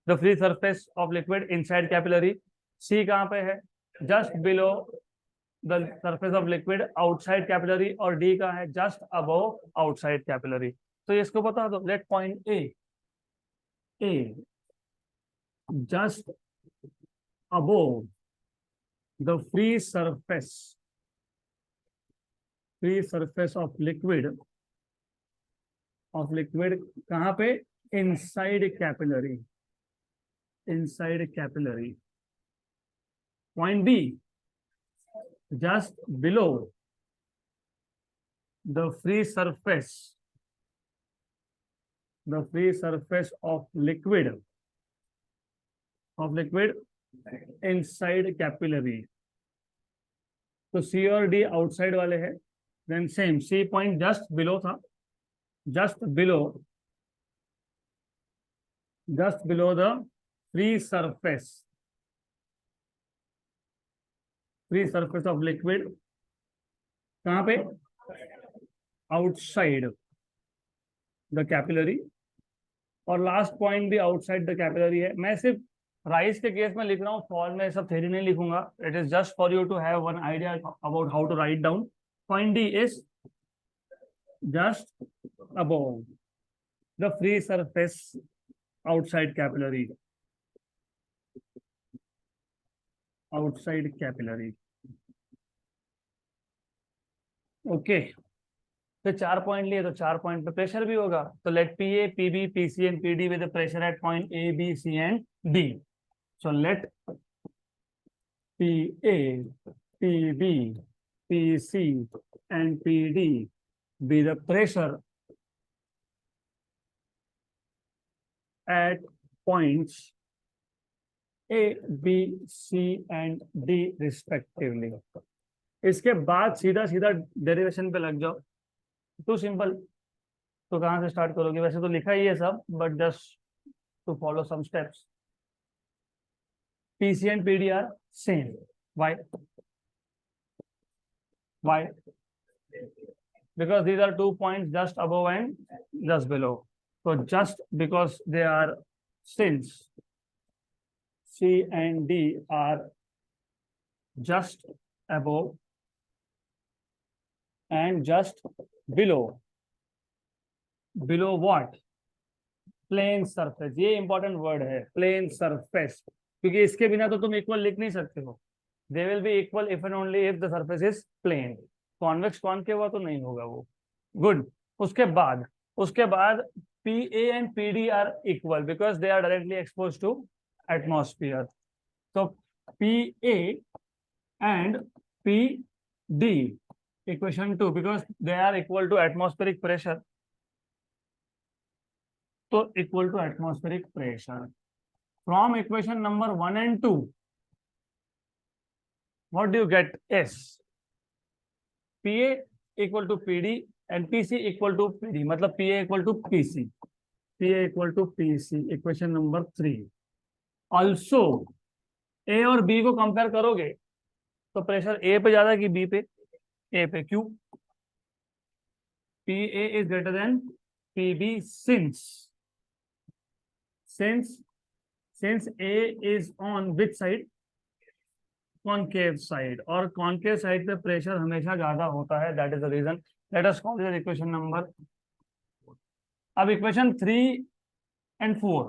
the free surface of liquid inside capillary. C कहाँ पे है, just below the surface of liquid outside capillary. और डी का है, जस्ट अबव आउटसाइड कैपिलरी। तो इसको बता दो, let point A just above the free surface of liquid कहाँ पे, inside capillary, point B just below the free surface of liquid inside capillary। तो सी और डी आउटसाइड वाले हैं, then same C point just below था, just below the free surface of liquid, कहाँ पे, आउटसाइड द कैपिलरी। और लास्ट पॉइंट भी आउटसाइड द कैपिलरी है। मैं सिर्फ राइस के केस में लिख रहा हूँ, फॉल में सब थ्योरी नहीं लिखूंगा। It is just for you to have one idea about how to write down. Point D is just above the free surface outside capillary, okay. तो 4 पॉइंट लिए, तो 4 पॉइंट पे प्रेशर भी होगा। तो let P A, P B, P C and P D with pressure at point A, B, C and D. So let P A, P B, P C and P D be the pressure at points A, B, C and D respectively। इसके बाद सीधा डेरिवेशन पे लग जाओ, टू सिंपल। तो कहाँ से स्टार्ट करोगे? वैसे तो लिखा ही है सब, but just to follow some steps. PC and PD are same. Why? Why? Because these are 2 points just above and just below. So just because they are, since C and D are just above and just below. Below what? Plane surface. ये इंपॉर्टेंट वर्ड है, प्लेन सरफेस, क्योंकि इसके बिना तो तुम इक्वल लिख नहीं सकते हो। They will be equal if and only if the surface is plane. Convex concave हुआ तो नहीं होगा वो। गुड। उसके बाद P A and P D are equal because they are directly expose to atmosphere. तो P A and P D equation 2 because they are equal to atmospheric pressure, तो equal to atmospheric pressure. From equation number 1 and 2 what do you get? S. PA equal to PD and PC equal to PD, मतलब PA equal to PC, PA equal to PC, equation number 3। Also A और B को कंपेयर करोगे तो प्रेशर A पे ज्यादा कि B पे? A पे। क्यों? PA is greater than PB since A is on which side? Concave side, और कॉनकेव साइड पे प्रेशर हमेशा ज्यादा होता है, that is the reason. Let us call this equation number. अब equation 3 and 4,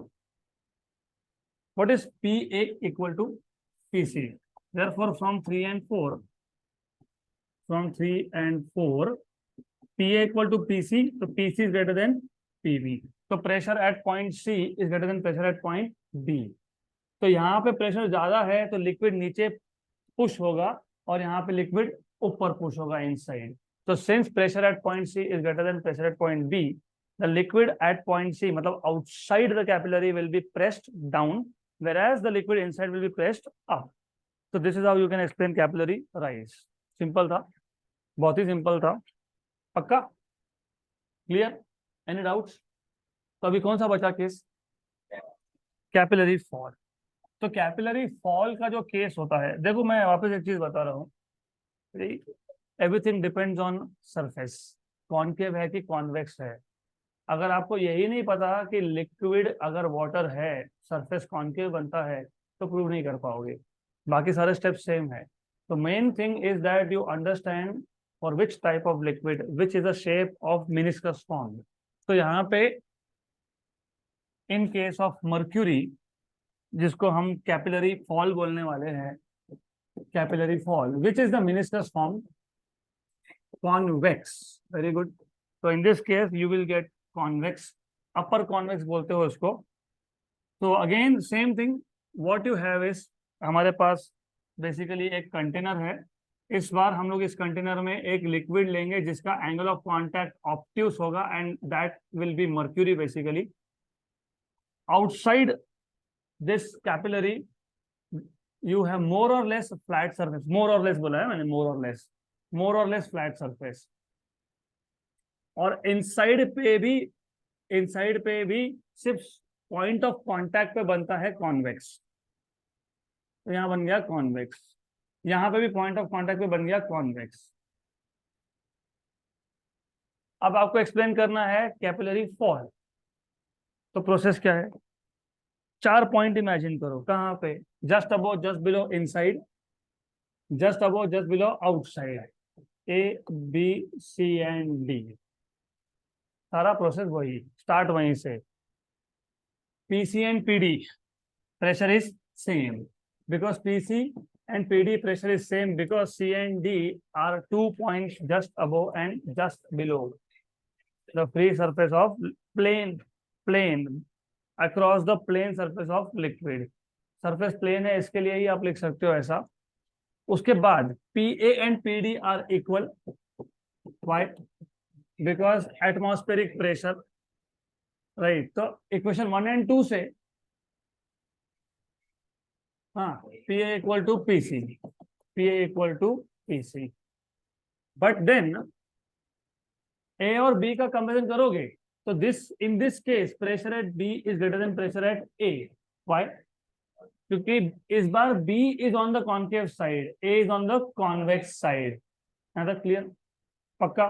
what is PA equal to PC? Therefore from 3 and 4 PA equal to PC, तो PC is greater than PB, तो pressure at point C is greater than pressure at point B। तो यहाँ पे प्रेशर ज्यादा है तो लिक्विड नीचे पुश होगा और यहाँ पे लिक्विड ऊपर पुश होगा इनसाइड। तो since pressure at point C is greater than pressure at point B, the liquid at point C मतलब outside the capillary will be pressed down, whereas the liquid inside will be pressed up. So this is how you can explain capillary rise. Simple था, बहुत ही सिंपल था। पक्का? क्लियर? Any doubts? तो अभी कौन सा बचा केस? Capillary fall. तो कैपिलरी फॉल का जो केस होता है, देखो मैं वापस एक चीज बता रहा हूँ, everything depends on surface, concave है कि कॉन्वेक्स है। अगर आपको यही नहीं पता कि लिक्विड अगर वाटर है सरफेस कॉनकेव बनता है तो प्रूव नहीं कर पाओगे, बाकी सारे स्टेप सेम है। तो main thing is that you understand for which type of liquid which is the shape of meniscus form. तो यहाँ पे इन केस ऑफ मर्क्यूरी, जिसको हम कैपिलरी फॉल बोलने वाले हैं, capillary fall which is the meniscus form? Convex. Very good. तो in this case you will get convex, upper convex बोलते हो इसको। तो again same thing, what you have is, हमारे पास बेसिकली एक कंटेनर है। इस बार हम लोग इस कंटेनर में एक लिक्विड लेंगे जिसका एंगल ऑफ कॉन्टैक्ट ऑब्ट्यूस होगा and that will B mercury basically. Outside this capillary you have more or less flat surface, more or less बोला है मैंने, more or less flat surface। और इनसाइड पे भी सिर्फ पॉइंट ऑफ कांटेक्ट पे बनता है कॉन्वेक्स। तो यहाँ बन गया कॉन्वेक्स, यहाँ पे भी पॉइंट ऑफ कांटेक्ट पे बन गया कॉन्वेक्स। अब आपको एक्सप्लेन करना है कैपिलरी फॉल। तो प्रोसेस क्या है? 4 पॉइंट इमेजिन करो। कहाँ पे? Just above, just below inside, just above, just below outside, A B C and D। सारा प्रोसेस वही, स्टार्ट वहीं से। PC and PD pressure is same because PC and PD pressure is same because C and D are 2 points just above and just below the free surface of plane across the plane surface of liquid। Surface plane है, इसके लिए ही आप लिख सकते हो ऐसा। उसके बाद PA and PD are equal, why? because atmospheric pressure, right? तो इक्वेशन 1 and 2 से हाँ, PA equal to PC, PA equal to PC। But then A और B का कंपेरिजन करोगे तो this in this case pressure at B is greater than pressure at A. Why? क्योंकि इस बार B is on the concave side, A is on the convex side. है ना क्लियर? पक्का?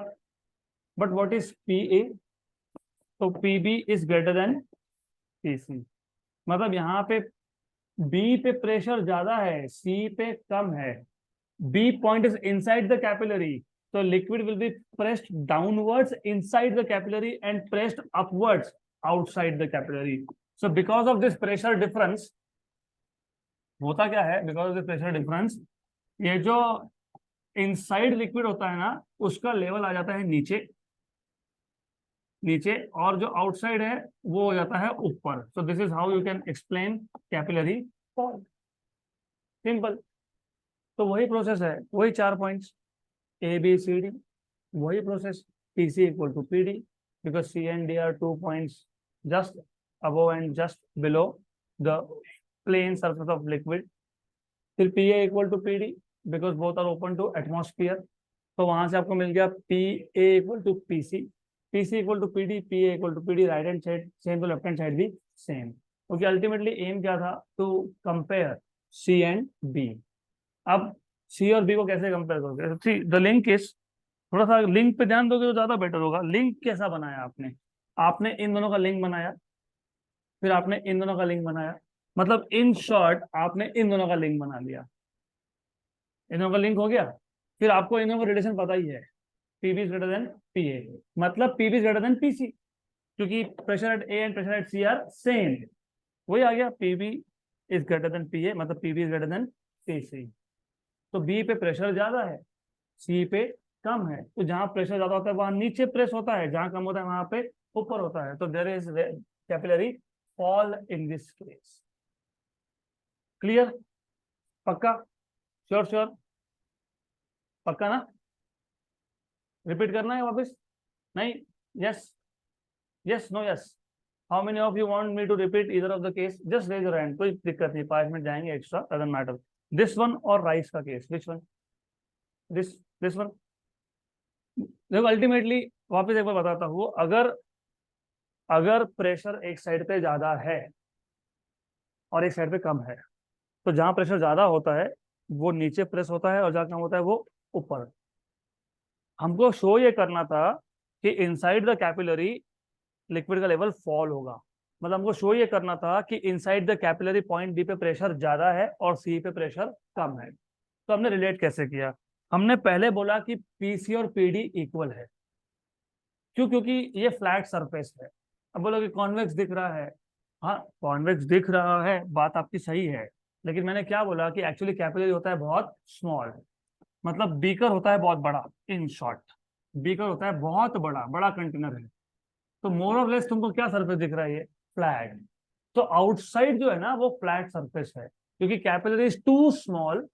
But what is PA? तो PB is greater than PC। मतलब यहाँ पे B पे प्रेशर ज्यादा है, C पे कम है। B point is inside the capillary, so liquid will be pressed downwards inside the capillary and pressed upwards outside the capillary. So because of this pressure difference, होता क्या है? Because of the pressure difference, ये जो इनसाइड लिक्विड होता है ना, उसका लेवल आ जाता है नीचे नीचे, और जो आउटसाइड है वो हो जाता है ऊपर। So this is how you can explain capillary fall. Simple. तो वही प्रोसेस है, वही 4 पॉइंट्स ABCD, वही process. PC equal to PD, because C and D are 2 points just above and just below the plane surface of liquid। फिर PA equal to PD, because both are open to atmosphere. तो वहां से आपको मिल गया PA equal to PC, PC equal to PD, PA equal to PD, right hand side same तो लेफ्ट हैंड साइड भी सेम। क्योंकि अल्टीमेटली एम क्या था? To compare C and B। अब C और B को कैसे कंपेयर करोगे? सी द लिंक इज, थोड़ा सा लिंक पे ध्यान दोगे तो ज्यादा बेटर होगा। लिंक कैसा बनाया आपने? आपने इन दोनों का लिंक बनाया, फिर आपने इन दोनों का लिंक बनाया, मतलब इन शॉर्ट आपने इन दोनों का लिंक बना लिया। इन दोनों का लिंक हो गया, फिर आपको इन दोनों का रिलेशन पता ही है, PB is greater than PA, मतलब PB is greater than PC, क्योंकि pressure at A and pressure at C are same. वही आ गया, PB is greater than PA, मतलब PB is greater than PC। तो B पे प्रेशर ज्यादा है, C पे कम है। तो जहां प्रेशर ज्यादा होता है वहां नीचे प्रेस होता है, जहां कम होता है वहां पे ऊपर होता है। तो there is capillary fall in this case. Clear? पक्का? Sure sure? पक्का ना? रिपीट करना है वापस? नहीं? Yes yes no yes? How many of you want me to repeat either of the case? Just raise your hand, कोई दिक्कत नहीं, 5 मिनट जाएंगे extra, doesn't matter. This one और राइस का case, which one? This one. देखो अल्टीमेटली वापस एक बार बताता हूँ, अगर अगर प्रेशर एक साइड पे ज्यादा है और एक साइड पे कम है, तो जहां प्रेशर ज्यादा होता है वो नीचे प्रेस होता है, और जहां कम होता है वो ऊपर। हमको शो ये करना था कि इनसाइड द कैपिलरी लिक्विड का लेवल फॉल होगा। मतलब हमको शो ये करना था कि inside the capillary point B पे प्रेशर ज्यादा है और C पे प्रेशर कम है। तो हमने रिलेट कैसे किया? हमने पहले बोला कि PC और PD इक्वल है। क्यों? क्योंकि ये फ्लैट सरफेस है। अब बोलोगे कॉन्वेक्स दिख रहा है, हाँ कॉन्वेक्स दिख रहा है, बात आपकी सही है, लेकिन मैंने क्या बोला कि एक्चुअली कैपिलरी होता है बहुत स्मॉल, मतलब बीकर होता है बहुत बड़ा। इन शॉर्ट, बीकर होता है बहुत बड़ा, बड़ा कंटेनर है। तो मोर ऑफ लेस तुमको क्या सरफेस दिख रहा है? ये फ्लैट। तो आउटसाइड जो है ना वो फ्लैट सरफेस है, क्योंकि capillary is too small,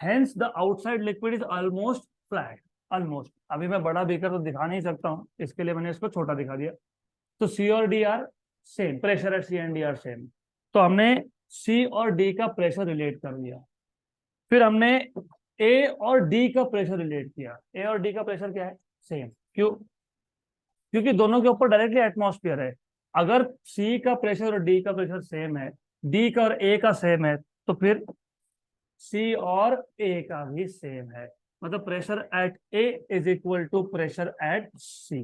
hence the outside liquid is almost flat. Almost. अभी मैं बड़ा बीकर तो दिखा नहीं सकता हूँ, इसके लिए मैंने इसको छोटा दिखा दिया। तो C और D are same, pressure at C and D are same. तो हमने C और D का प्रेशर रिलेट कर दिया, फिर हमने A और D का प्रेशर रिलेट किया। A और D का प्रेशर क्या है? सेम। क्यों? क्योंकि दोनों के ऊपर डायरेक्टली एटमॉस्फेयर है। अगर C का प्रेशर और D का प्रेशर सेम है, D का और A का सेम है, तो फिर C और A का भी सेम है। मतलब pressure at A is equal to pressure at C।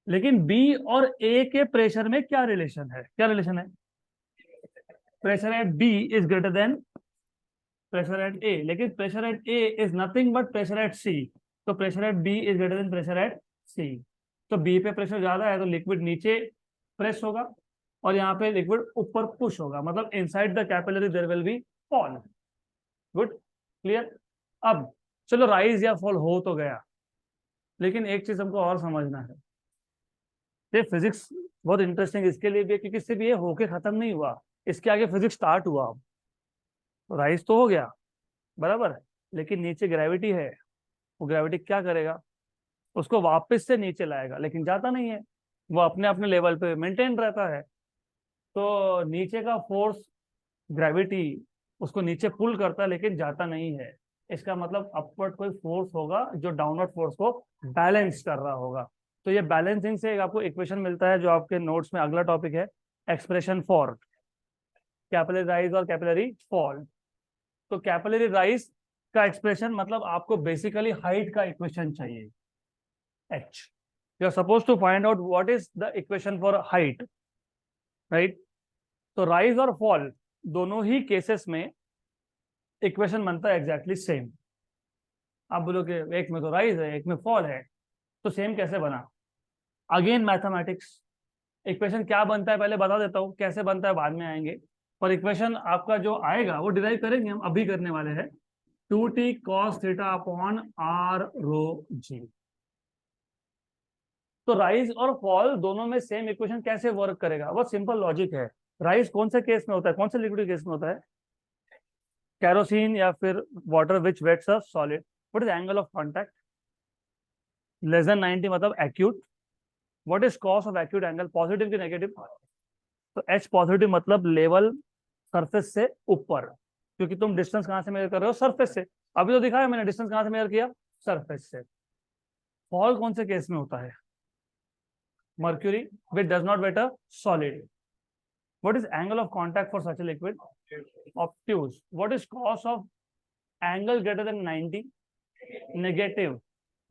लेकिन B और A के प्रेशर में क्या रिलेशन है? क्या रिलेशन है? Pressure at B is greater than pressure at A, लेकिन pressure at A is nothing but pressure at C। तो pressure at B is greater than pressure at C। तो B पे प्रेशर ज्यादा है तो लिक्विड नीचे प्रेस होगा, और यहाँ पे लिक्विड ऊपर पुश होगा, मतलब inside the capillary there will be fall. Good? Clear? अब चलो राइज या फॉल हो तो गया, लेकिन एक चीज हमको और समझना है। ये फिजिक्स बहुत इंटरेस्टिंग इसके लिए भी है क्योंकि इससे भी ये होके खत्म नहीं हुआ, इसके आगे फिजिक्स स्टार्ट हुआ। अब तो राइज तो हो गया बराबर, लेकिन नीचे ग्रेविटी है। वो ग्रेविटी क्या करेगा? उसको वापस से नीचे लाएगा, लेकिन जाता नहीं है, वो अपने अपने लेवल पे मेंटेन रहता है। तो नीचे का फोर्स, ग्रेविटी, उसको नीचे पुल करता है लेकिन जाता नहीं है। इसका मतलब अपवर्ड कोई फोर्स होगा जो डाउनवर्ड फोर्स को बैलेंस कर रहा होगा। तो ये बैलेंसिंग से एक आपको इक्वेशन मिलता है जो आपके नोट्स में अगला टॉपिक है, एक्सप्रेशन फॉर कैपिलरी राइज और कैपिलरी फॉल। तो कैपिलरी राइज का एक्सप्रेशन मतलब आपको बेसिकली हाइट का इक्वेशन चाहिए, h। You are suppose to find out what is the equation for height, right. तो राइज और फॉल दोनों ही केसेस में इक्वेशन बनता है एग्जैक्टली सेम। आप बोलोगे एक में तो राइज है एक में फॉल है, तो सेम कैसे बना? Again mathematics. इक्वेशन क्या बनता है पहले बता देता हूँ, कैसे बनता है बाद में आएंगे। पर इक्वेशन आपका जो आएगा वो डिराइव करेंगे, हम अभी करने वाले हैं। 2t cos theta upon r रो g। तो राइज और फॉल दोनों में सेम इक्वेशन कैसे वर्क करेगा? बहुत सिंपल लॉजिक है। राइज कौन से केस में होता है, कौन से लिक्विड केस में होता है? कैरोसिन या फिर water which wets a solid. What is angle of contact? Less than 90 मतलब acute. What is cos of acute angle, positive की नेगेटिव? तो एच पॉजिटिव मतलब लेवल सरफेस से ऊपर, क्योंकि तुम डिस्टेंस कहां से मेजर कर रहे हो? सरफेस से। अभी तो दिखाया मैंने डिस्टेंस कहां से मेजर किया, सरफेस से। फॉल कौन से केस में होता है? Mercury which does not wet a solid. What is angle of contact for such a liquid? Obtuse. What is cos of angle greater than 90? Negative.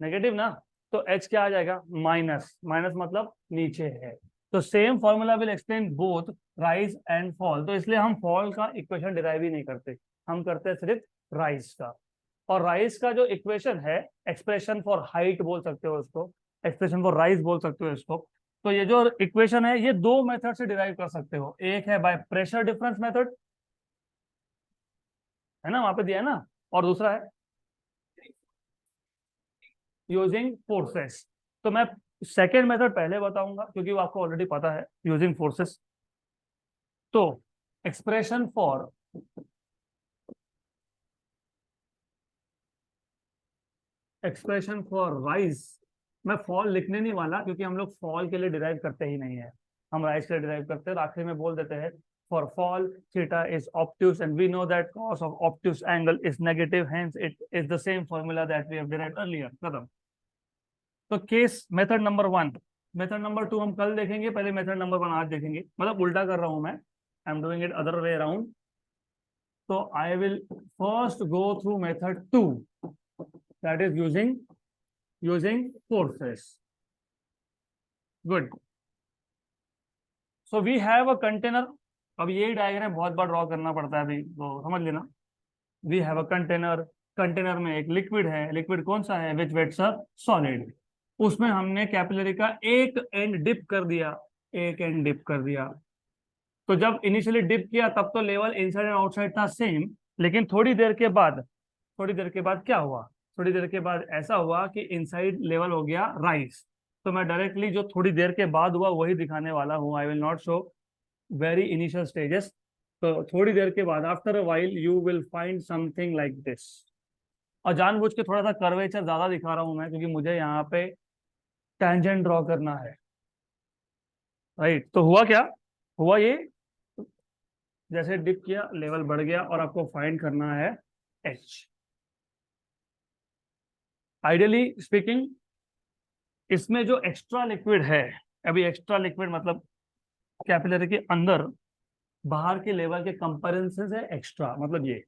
Negative ना, तो एच क्या आ जाएगा? माइनस। माइनस मतलब नीचे है। तो same formula will explain both rise and fall. तो इसलिए हम फॉल का इक्वेशन डिराइव ही नहीं करते, हम करते हैं सिर्फ राइज का। और राइज का जो इक्वेशन है, एक्सप्रेशन फॉर हाइट बोल सकते हो उसको, एक्सप्रेशन फॉर राइज बोल सकते हो इसको। तो ये जो इक्वेशन है ये दो मेथड से डिराइव कर सकते हो। एक है बाय प्रेशर डिफरेंस मेथड, है ना, वहां पे दिया है ना, और दूसरा है यूजिंग फोर्सेस। तो मैं सेकेंड मेथड पहले बताऊंगा क्योंकि वो आपको ऑलरेडी पता है, यूजिंग फोर्सेस। तो एक्सप्रेशन फॉर राइज, मैं फॉल लिखने नहीं वाला क्योंकि हम लोग फॉल के लिए डिराइव करते ही नहीं है, हम राइज के लिए डिराइव करते हैं। आखिर में बोल देते हैं for fall theta is obtuse and we know that cos of obtuse angle is negative, hence it is the same formula that we have derived earlier. खत्म। तो case method number 1, method number 2 हम कल देखेंगे, पहले मेथड नंबर 1 आज देखेंगे। मतलब उल्टा कर रहा हूं मैं, I am doing it other way around. तो I will first go through method 2, that is using forces. Good. So we have a container. अब ये डायग्राम बहुत बार ड्रॉ करना पड़ता है, अभी तो समझ लेना। We have a container, container में एक लिक्विड है। लिक्विड कौन सा है? Which wets a solid. उसमें हमने कैपिलरी का एक एंड डिप कर दिया, एक एंड डिप कर दिया। तो जब इनिशियली डिप किया तब तो लेवल इनसाइड एंड आउटसाइड था सेम, लेकिन थोड़ी देर के बाद क्या हुआ? थोड़ी देर के बाद ऐसा हुआ कि इनसाइड लेवल हो गया राइज। तो मैं डायरेक्टली जो थोड़ी देर के बाद हुआ वही दिखाने वाला हूँ। I will not show very initial stages. तो थोड़ी देर के बाद, after a while you will find something like this. और जानबूझ के थोड़ा सा कर्वेचर ज्यादा दिखा रहा हूं मैं क्योंकि मुझे यहाँ पे टेंजेंट ड्रॉ करना है, राइट। तो हुआ क्या? हुआ ये, जैसे डिप किया लेवल बढ़ गया और आपको फाइंड करना है एच। आइडियली स्पीकिंग इसमें जो एक्स्ट्रा लिक्विड है, अभी एक्स्ट्रा लिक्विड मतलब कैपिलरी के अंदर बाहर के लेवल के कंपेरिजन से एक्स्ट्रा, मतलब ये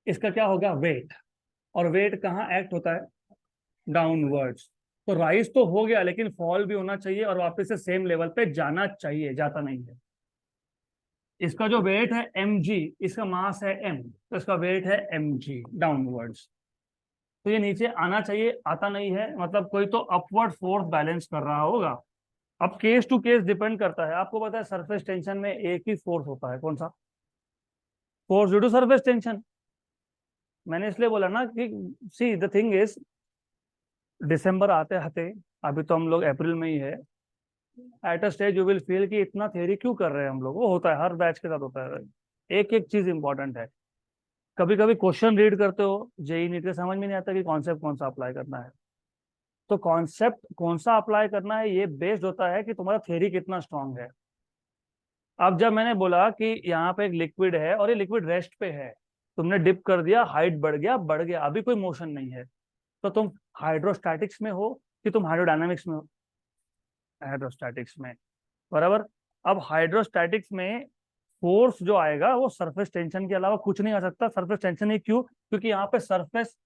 इसका क्या होगा? वेट। और वेट कहाँ एक्ट होता है? डाउनवर्ड्स। तो राइज तो हो गया लेकिन फॉल भी होना चाहिए और वापस से सेम लेवल पे जाना चाहिए, जाता नहीं है। इसका जो वेट है mg, इसका मास है m, तो इसका वेट है mg डाउनवर्ड्स। तो ये नीचे आना चाहिए, आता नहीं है, मतलब कोई तो अपवर्ड फोर्स बैलेंस कर रहा होगा। अब केस टू केस डिपेंड करता है। आपको पता है सरफेस टेंशन में एक ही फोर्स होता है, कौन सा? Force due to surface tension. मैंने इसलिए बोला ना कि सी द थिंग इज, दिसंबर आते आते, अभी तो हम लोग अप्रैल में ही है, at a stage you will feel कि इतना थ्योरी क्यों कर रहे हैं हम लोग। वो होता है, हर बैच के साथ होता है। एक एक चीज इंपॉर्टेंट है। कभी कभी क्वेश्चन रीड करते हो जेई नीट के, समझ में नहीं आता कि कॉन्सेप्ट कौन सा अप्लाई करना है। तो कॉन्सेप्ट कौन सा अप्लाई करना है ये बेस्ड होता है कि तुम्हारा थ्योरी कितना स्ट्रांग है। अब जब मैंने बोला कि यहाँ पे एक लिक्विड है और ये लिक्विड रेस्ट पे है, तुमने डिप कर दिया, हाइट बढ़ गया, अभी कोई मोशन नहीं है, तो तुम हाइड्रोस्टैटिक्स में हो कि तुम हाइड्रोडायनामिक्स में हो, हाइड्रोस्टैटिक्स में, बराबर। अब हाइड्रोस्टैटिक्स में फोर्स जो आएगा वो सरफेस टेंशन के अलावा कुछ नहीं आ सकता। सरफेस टेंशन ही क्यों? क्योंकि यहाँ पे सरफेस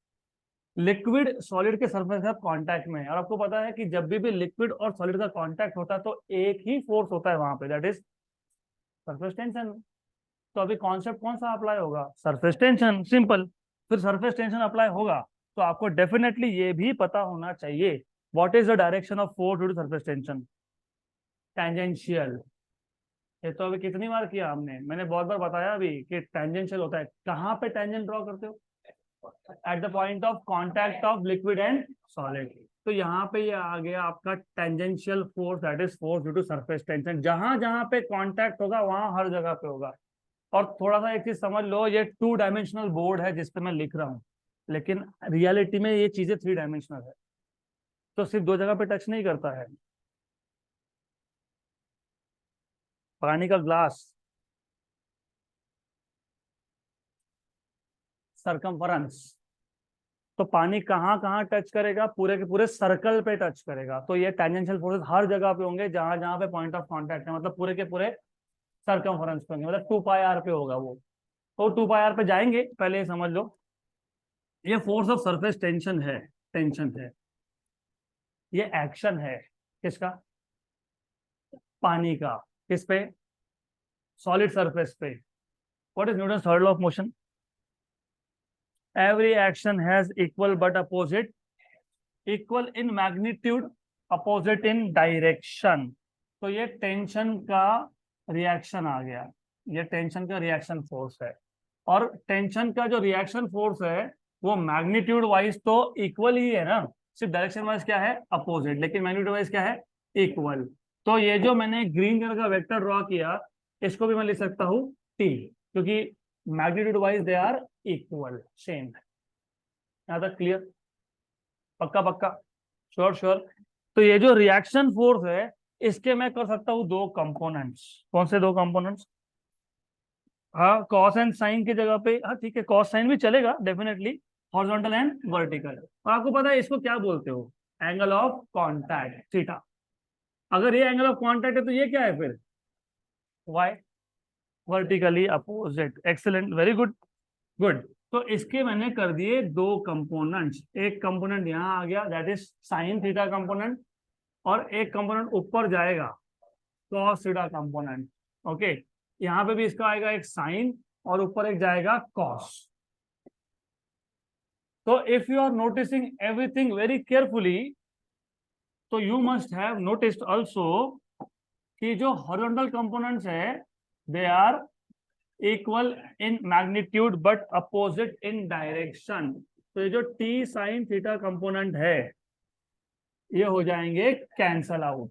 लिक्विड सॉलिड के सरफेस के साथ कांटेक्ट में है, और आपको पता है कि जब भी लिक्विड और सॉलिड का कांटेक्ट होता है तो एक ही फोर्स होता है वहां पे, दैट इज सरफेस टेंशन। तो अभी कॉन्सेप्ट कौन सा अप्लाई होगा? Surface tension, simple. फिर सरफेस टेंशन अप्लाई होगा तो आपको डेफिनेटली ये भी पता होना चाहिए what is the direction of force due to surface tension, tangential. ये तो अभी कितनी बार किया हमने, मैंने बहुत बार बताया अभी कि टेंजेंशियल होता है। कहाँ पे टेंजेंट ड्रॉ करते हो? At the point of contact of liquid and solid. तो यहाँ पे ये आ गया आपका tangential force, that is force due to surface tension. जहां जहां पे कांटेक्ट होगा वहां हर जगह पे होगा। और थोड़ा सा एक चीज समझ लो, ये 2 डायमेंशनल बोर्ड है जिसपे मैं लिख रहा हूँ, लेकिन रियलिटी में ये चीजें 3 डायमेंशनल है, तो सिर्फ 2 जगह पे टच नहीं करता है। पानी का ग्लास, सरकमफरेंस, तो पानी कहाँ कहाँ टच करेगा? पूरे के पूरे सर्कल पे टच करेगा। तो ये टेंजेंशियल फोर्सेस हर जगह पे होंगे जहां जहां पे पॉइंट ऑफ कांटेक्ट है, मतलब पूरे के पूरे सरकमफरेंस पे होंगे, मतलब 2 πr पे होगा वो। तो 2 πr पे जाएंगे, पहले ये समझ लो, ये फोर्स ऑफ सरफेस टेंशन है, टेंशन है। ये एक्शन है किसका? पानी का। किस पे? सॉलिड सरफेस पे। What is Newton third law of motion? Every action has equal but opposite, equal in magnitude, opposite in direction. तो ये टेंशन का रिएक्शन आ गया, ये टेंशन का रिएक्शन फोर्स है। और टेंशन का जो रिएक्शन फोर्स है वो मैग्नीट्यूड वाइज तो इक्वल ही है ना, सिर्फ डायरेक्शन वाइज क्या है? अपोजिट, लेकिन मैग्नीट्यूड वाइज क्या है? इक्वल। तो ये जो मैंने ग्रीन कलर का वेक्टर ड्रॉ किया, इसको भी मैं लिख सकता हूँ टी, क्योंकि magnitude wise they are equal, same. यहाँ तक क्लियर? पक्का पक्का, श्योर श्योर। तो ये जो रिएक्शन फोर्स है इसके मैं कर सकता हूँ 2 कंपोनेंट्स। कौन से 2 कंपोनेंट्स? हाँ, कॉस एंड साइन की जगह पे, हाँ ठीक है, कॉस साइन भी चलेगा डेफिनेटली, हॉरिजॉन्टल एंड वर्टिकल। और आपको पता है इसको क्या बोलते हो? Angle of contact, theta. अगर ये एंगल ऑफ कांटेक्ट है तो ये क्या है फिर? Why, vertically opposite. Excellent, very good, good. तो इसके मैंने कर दिए 2 कंपोनेंट्स। एक कंपोनेंट यहाँ आ गया, that is sine theta component, और एक कंपोनेंट ऊपर जाएगा, कॉस थीटा कंपोनेंट। ओके, यहाँ पे भी इसका आएगा एक साइन और ऊपर एक जाएगा कॉस। तो if you are noticing everything very carefully, तो you must have noticed also कि जो हॉरिजॉन्टल कंपोनेंट्स है they are equal in magnitude but opposite in direction. तो ये जो टी साइन थीटा कंपोनेंट है ये हो जाएंगे कैंसल आउट।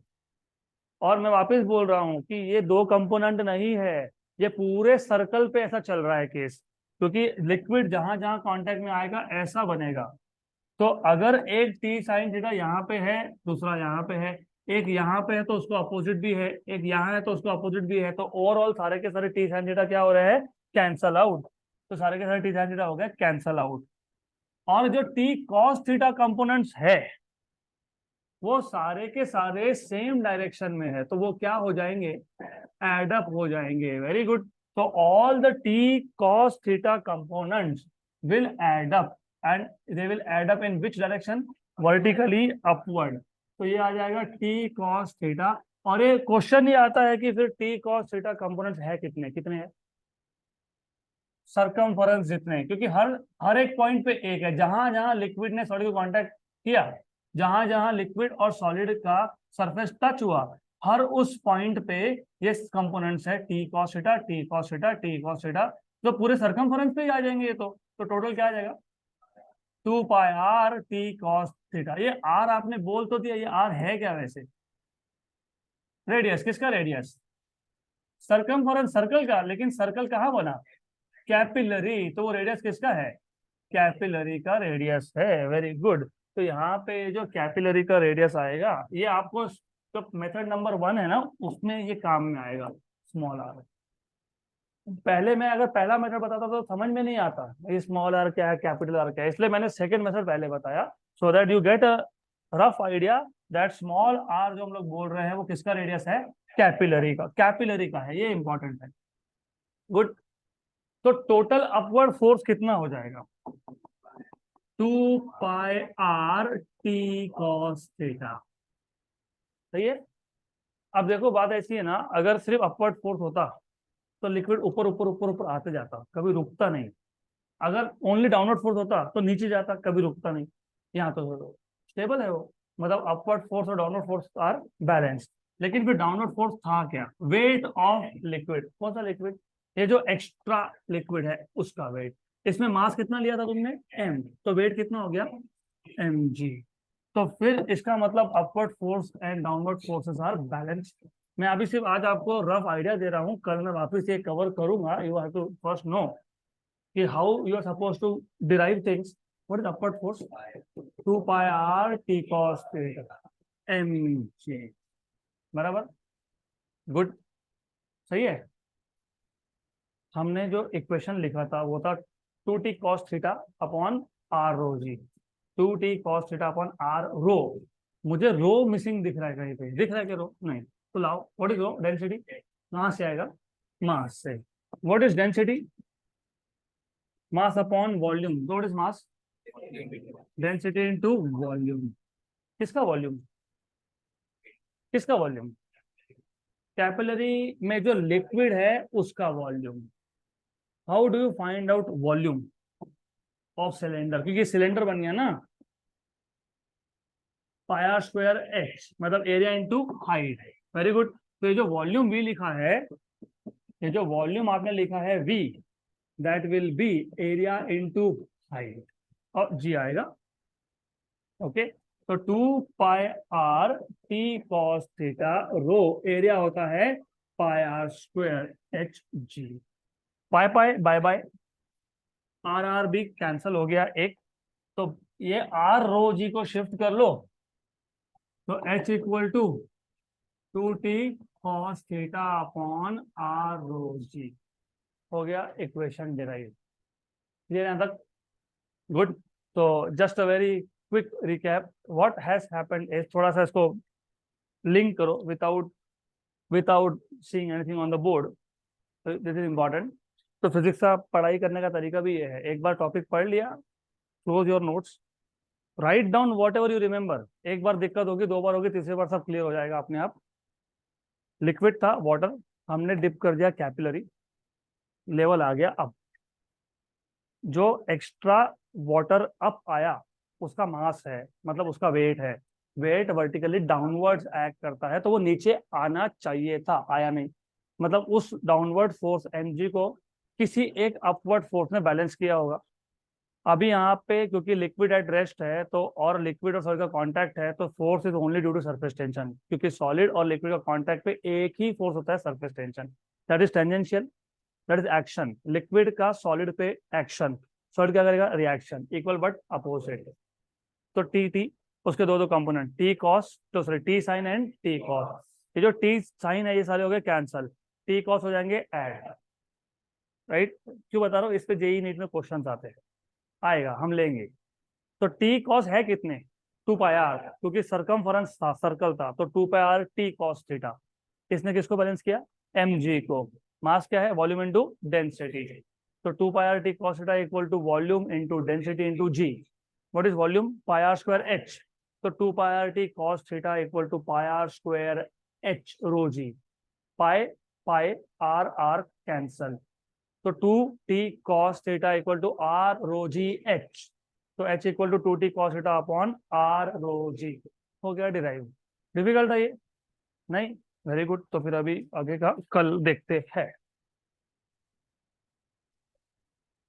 और मैं वापस बोल रहा हूं कि ये 2 कंपोनेंट नहीं है, ये पूरे सर्कल पे ऐसा चल रहा है केस, क्योंकि लिक्विड जहां जहां कांटेक्ट में आएगा ऐसा बनेगा। तो अगर एक टी साइन थीटा यहाँ पे है, दूसरा यहाँ पे है, एक यहाँ पे है तो उसको अपोजिट भी है, एक यहाँ है तो उसको अपोजिट भी है, तो ओवरऑल सारे के सारे टी साइन थीटा क्या हो रहे हैं? Cancel out. तो सारे के सारे टी साइन थीटा हो गए कैंसल आउट। और जो टी कॉस थीटा कंपोनेंट्स है वो सारे के सारे सेम डायरेक्शन में है, तो वो क्या हो जाएंगे? एड अप हो जाएंगे। Very good. तो all the T cos theta components will add up, and they will add up in which direction? Vertically upward. तो ये आ जाएगा टी कॉस थीटा। और ये क्वेश्चन ही आता है कि फिर टी कॉस थीटा कंपोनेंट्स है कितने? कितने हैं? सरकमफरेंस जितने, क्योंकि हर हर एक पॉइंट पे एक है, जहां जहां लिक्विड ने सॉलिड को कांटेक्ट किया, जहां जहां लिक्विड और सॉलिड का सरफेस टच हुआ, हर उस पॉइंट पे ये कंपोनेंट्स है T cos theta, T cos theta, T cos theta. तो पूरे सरकमफरेंस पे ही आ जाएंगे ये तो टोटल क्या आ जाएगा? 2 πr टी कॉस थीटा। ये आर आपने बोल तो दिया, ये आर है क्या वैसे? रेडियस, किसका रेडियस? सरकमफरेंस, सर्कल का, लेकिन सर्कल कहाँ बना? कैपिलरी। तो वो रेडियस किसका है? कैपिलरी का रेडियस है। Very good. तो यहाँ पे जो कैपिलरी का रेडियस आएगा ये आपको जो मेथड नंबर 1 है ना उसमें ये काम में आएगा, स्मॉल आर। पहले मैं अगर पहला मेथड बताता तो समझ में नहीं आता ये स्मॉल आर क्या है कैपिटल आर क्या है, इसलिए मैंने सेकंड मेथड पहले बताया so that you get a rough idea that small are जो हम लोग बोल रहे हैं वो किसका रेडियस है, कैपिलरी का, कैपिलरी का है, ये इंपॉर्टेंट है। गुड। तो टोटल अपवर्ड फोर्स कितना हो जाएगा, 2πr t cos θ। सही है। अब देखो बात ऐसी है ना, अगर सिर्फ अपवर्ड फोर्स होता तो लिक्विड ऊपर ऊपर ऊपर ऊपर आते जाता, कभी रुकता नहीं। अगर ओनली डाउनवर्ड फोर्स होता तो नीचे जाता, कभी रुकता नहीं। यहाँ तो स्टेबल है वो, मतलब अपवर्ड फोर्स और डाउनवर्ड फोर्स आर बैलेंस्ड। लेकिन फिर डाउनवर्ड फोर्स था क्या, वेट ऑफ लिक्विड। कौन सा लिक्विड, ये जो एक्स्ट्रा लिक्विड है उसका वेट। इसमें मास कितना लिया था तुमने, m, तो वेट कितना हो गया, mg। तो फिर इसका मतलब upward force and downward forces are balanced. मैं अभी सिर्फ आज आपको रफ आइडिया दे रहा हूँ, कल मैं वापस ये कवर करूंगा। You have to first know कि how you are suppose to derive things. What is upward force, 2πr t cos θ mg, बराबर। गुड, सही है। हमने जो इक्वेशन लिखा था वो था 2t cos θ अपॉन r रो जी, 2t cos θ अपॉन r रो। मुझे रो मिसिंग दिख रहा है, कहीं पे दिख रहा है क्या रो, नहीं। तो लाओ, व्हाट इज रो, डेंसिटी। कहां से आएगा, मास से। What is density, mass upon volume. What is mass, density into volume. किसका वॉल्यूम, किसका वॉल्यूम, कैपिलरी में जो लिक्विड है उसका volume. How do you find out volume of cylinder, क्योंकि सिलेंडर बन गया ना, पाया स्क्वायर एच, मतलब area into height. Very good. तो ये जो वॉल्यूम वी लिखा है, ये जो वॉल्यूम आपने लिखा है V, that will be area into height, और जी आएगा। ओके, तो 2πr t cos θ रो एरिया होता है pi are square h g. Pi pi by by, r r भी कैंसिल हो गया एक, तो ये आर रो जी को शिफ्ट कर लो, तो h equal to 2t cos θ upon r रो जी हो गया, इक्वेशन डिराइव। क्लियर यहां तक, गुड। तो just a very quick recap, what has happened is, थोड़ा सा इसको लिंक करो without without seeing anything on the board, this is important. तो फिजिक्स का पढ़ाई करने का तरीका भी ये है, एक बार टॉपिक पढ़ लिया, close your notes, write down what ever you remember. एक बार दिक्कत होगी, दो बार होगी, तीसरी बार सब क्लियर हो जाएगा अपने आप। लिक्विड था वाटर, हमने डिप कर दिया कैपिलरी, लेवल आ गया अप। जो एक्स्ट्रा वाटर अप आया उसका मास है, मतलब उसका वेट है। वेट वर्टिकली डाउनवर्ड्स एक्ट करता है, तो वो नीचे आना चाहिए था, आया नहीं। मतलब उस डाउनवर्ड फोर्स mg को किसी एक अपवर्ड फोर्स ने बैलेंस किया होगा। अभी यहाँ पे क्योंकि लिक्विड एट रेस्ट है, तो और लिक्विड और सॉलिड का कांटेक्ट है, तो force is only due to surface tension, क्योंकि सॉलिड और लिक्विड का कांटेक्ट पे एक ही फोर्स होता है, surface tension, that is tangential, that is action. Liquid का सॉलिड पे एक्शन, सॉलिड क्या करेगा, रिएक्शन, इक्वल बट अपोजिट। तो टी टी, उसके दो दो कंपोनेंट, टी कॉस, तो sorry T sine and T cos. ये जो टी साइन है ये सारे हो गए कैंसल, टी कॉस हो जाएंगे ऐड। राइट, क्यों बता रहा हूँ, इस पे जेई नीट में क्वेश्चन आते हैं, आएगा, हम लेंगे। तो टी कॉस है कितने, 2πr, क्योंकि सरकमफरेंस था, सर्कल था, तो 2πr टी कॉस थीटा। किसने किसको बैलेंस किया, mg को। मास क्या है, वॉल्यूम इनटू डेंसिटी। तो 2πr T cos theta equal to volume into density into G. What is volume, pi are square H. तो 2πr T cos theta equal to pi are square H rho G. Pi pi R R cancel, तो 2t cos theta equal to r row G h। तो h equal to 2t cos theta upon r रो जी हो गया डिराइव। डिफिकल्ट है ये, नहीं, वेरी गुड। तो फिर अभी आगे का कल देखते हैं।